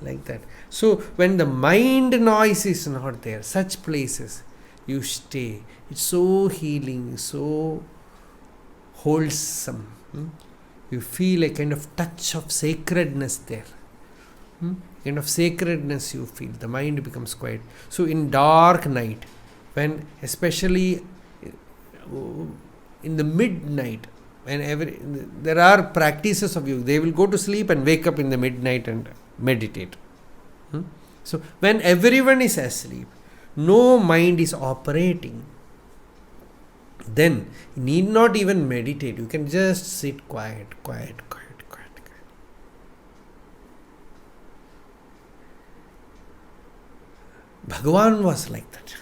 like that. So when the mind noise is not there, such places you stay. It's so healing, so wholesome. You feel a kind of touch of sacredness there. Kind of sacredness you feel. The mind becomes quiet. So in dark night, when especially in the midnight, there are practices of yoga, they will go to sleep and wake up in the midnight and meditate. So when everyone is asleep, no mind is operating, then you need not even meditate. You can just sit quiet. Bhagavan was like that.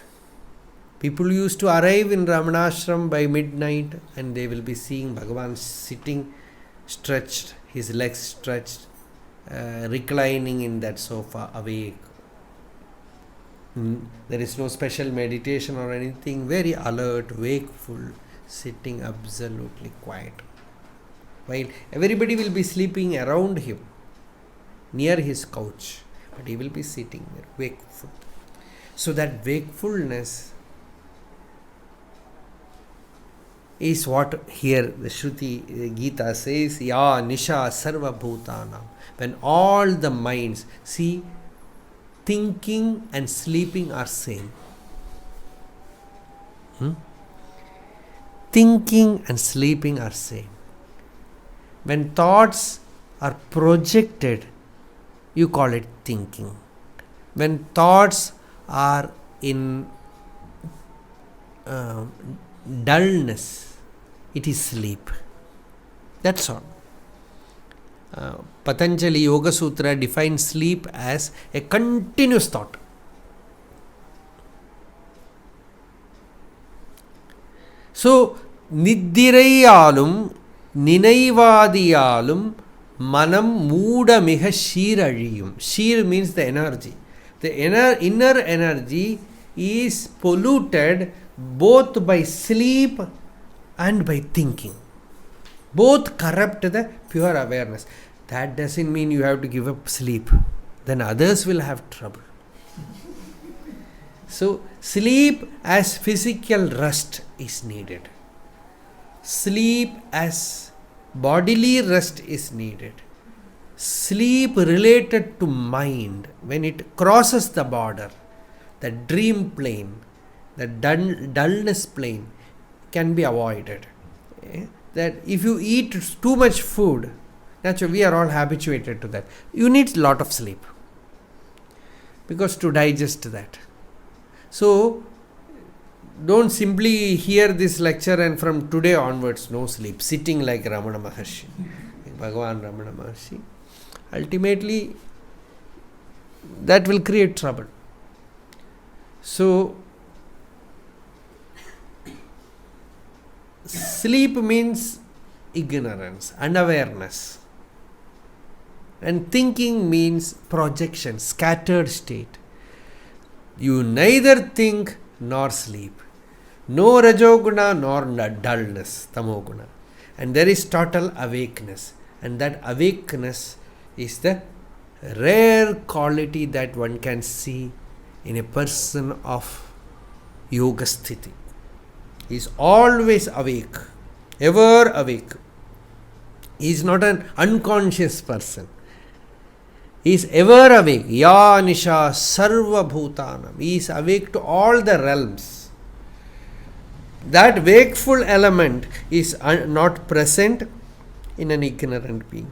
People used to arrive in Ramanashram by midnight and they will be seeing Bhagavan sitting stretched, his legs stretched, reclining in that sofa, awake. There is no special meditation or anything, very alert, wakeful, sitting absolutely quiet. While everybody will be sleeping around him, near his couch, but he will be sitting there, wakeful. So that wakefulness is what here the Shruti, the Gita says, Ya Nisha Sarva Bhutanam. When all the minds, see, thinking and sleeping are same. Thinking and sleeping are same. When thoughts are projected, you call it thinking. When thoughts are in dullness, it is sleep. That's all. Patanjali Yoga Sutra defines sleep as a continuous thought. So, Niddirayalum, Ninaivadiyalum, Manam Mooda Miha Shiraliyum. Shir means the energy. The inner energy is polluted both by sleep and by thinking. Both corrupt the pure awareness. That doesn't mean you have to give up sleep. Then others will have trouble. So, sleep as physical rest is needed. Sleep as bodily rest is needed. Sleep related to mind, when it crosses the border, the dream plane, the dullness plane can be avoided. That if you eat too much food, naturally we are all habituated to that. You need a lot of sleep because to digest that. So don't simply hear this lecture and from today onwards no sleep, sitting like Ramana Maharshi, Bhagavan Ramana Maharshi. Ultimately, that will create trouble. So, sleep means ignorance, unawareness. And thinking means projection, scattered state. You neither think nor sleep. No rajoguna nor dullness, tamoguna. And there is total awakeness. And that awakeness is the rare quality that one can see in a person of yoga sthiti. He is always awake, ever awake. He is not an unconscious person. He is ever awake. Ya nisha sarva bhutanam. He is awake to all the realms. That wakeful element is not present in an ignorant being.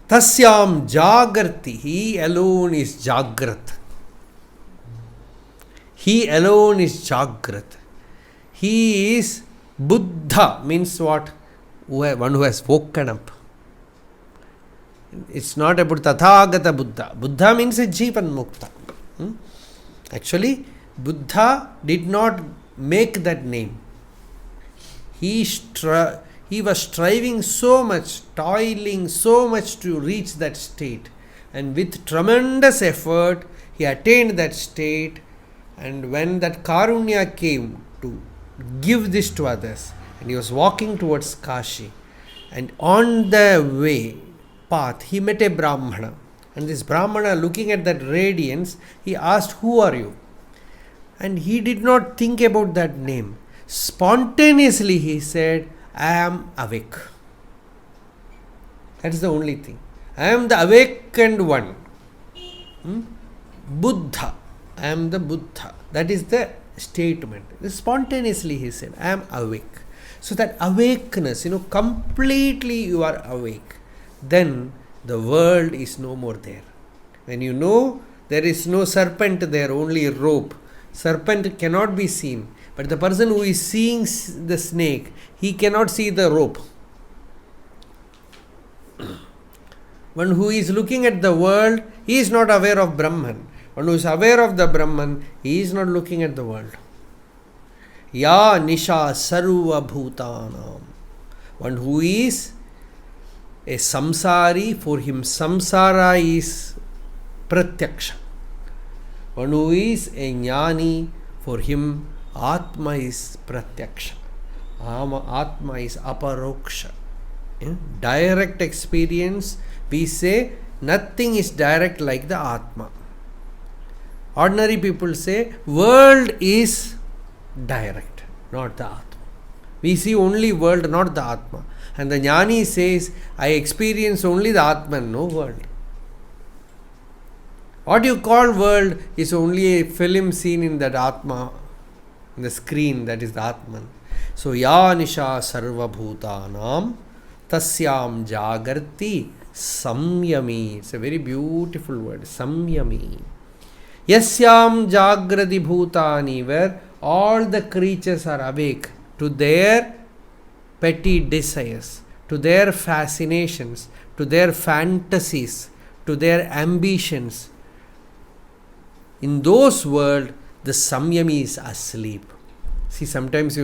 Tasyam jagrati. He alone is jagrat. He alone is jagrat. He is Buddha, means what? One who has woken up. It's not about Tathagata Buddha. Buddha means a Jivan Mukta. Actually, Buddha did not make that name. He was striving so much, toiling so much to reach that state. And with tremendous effort, he attained that state. And when that Karunya came to give this to others, and he was walking towards Kashi, and on the way, path, he met a Brahmana. And this Brahmana, looking at that radiance, he asked, "Who are you?" And he did not think about that name. Spontaneously he said, "I am awake." That is the only thing. I am the awakened one. Buddha. I am the Buddha. That is the statement. Spontaneously he said, "I am awake." So that awakeness, completely you are awake. Then the world is no more there. When you know there is no serpent there, only rope. Serpent cannot be seen. But the person who is seeing the snake, he cannot see the rope. One who is looking at the world, he is not aware of Brahman. One who is aware of the Brahman, he is not looking at the world. Ya nisha sarva bhutanam. One who is a samsari, for him samsara is pratyaksha. One who is a jnani, for him atma is pratyaksha. Atma is aparoksha. Direct experience, we say nothing is direct like the atma. Ordinary people say world is direct, not the atma. We see only world, not the atma. And the jnani says, I experience only the atman, no world. What you call world is only a film seen in that atma, in the screen, that is the atman. So ya nisha sarva bhutanam tasyam jagarti samyami. It's a very beautiful word, samyami. Yasyam jagrati bhutani, where all the creatures are awake to their petty desires, to their fascinations, to their fantasies, to their ambitions. In those worlds, the samyami is asleep. See, sometimes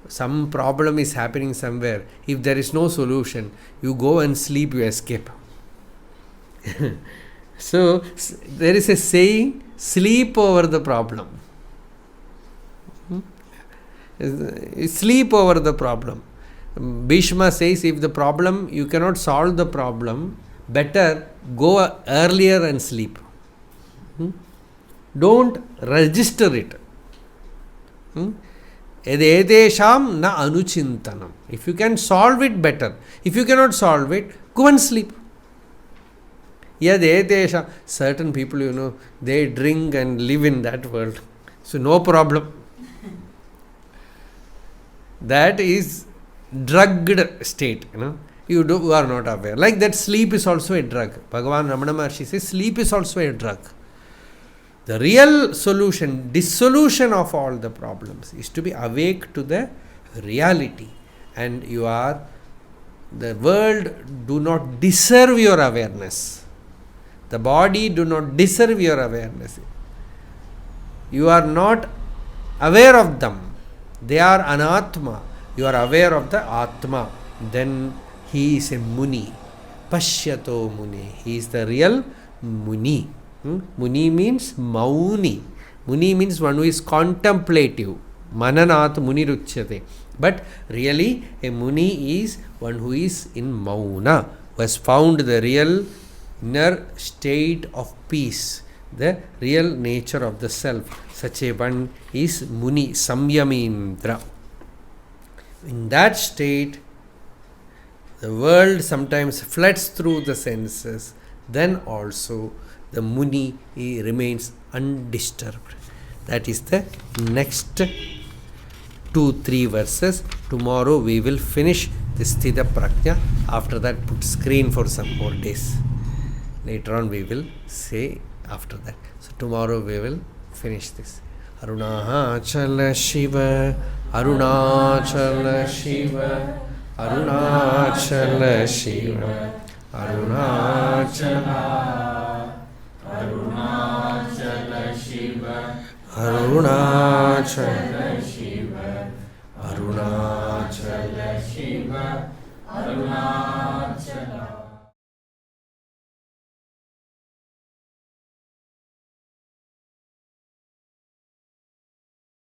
some problem is happening somewhere. If there is no solution, you go and sleep, you escape. So, there is a saying, sleep over the problem. Sleep over the problem. Bhishma says, if the problem, you cannot solve the problem, better go earlier and sleep. Don't register it. Edesham na anuchintanam. If you can solve it, better. If you cannot solve it, go and sleep. Yadetesham. Certain people, they drink and live in that world. So no problem. That is drugged state. You are not aware. Like that, sleep is also a drug. Bhagavan Ramana Maharshi says, sleep is also a drug. The real solution, dissolution of all the problems, is to be awake to the reality. And the world do not deserve your awareness. The body do not deserve your awareness. You are not aware of them. They are anatma. You are aware of the atma. Then he is a Muni. Pashyato Muni. He is the real Muni. Muni means Mauni. Muni means one who is contemplative. Mananat Muni Ruchyate. But really, a Muni is one who is in Mauna, who has found the real inner state of peace, the real nature of the self. Such a one is Muni, Samyamindra. In that state, the world sometimes floods through the senses. Then also the Muni he remains undisturbed. That is the next 2-3 verses. Tomorrow we will finish this Sthita Prajna. After that, put screen for some more days. Later on we will say after that. So tomorrow we will finish this. Arunachala Shiva, Arunachala Shiva, Arunachala Shiva, Arunachala, Arunachala Shiva, Arunachala Shiva, Arunachala Shiva, Arunachala.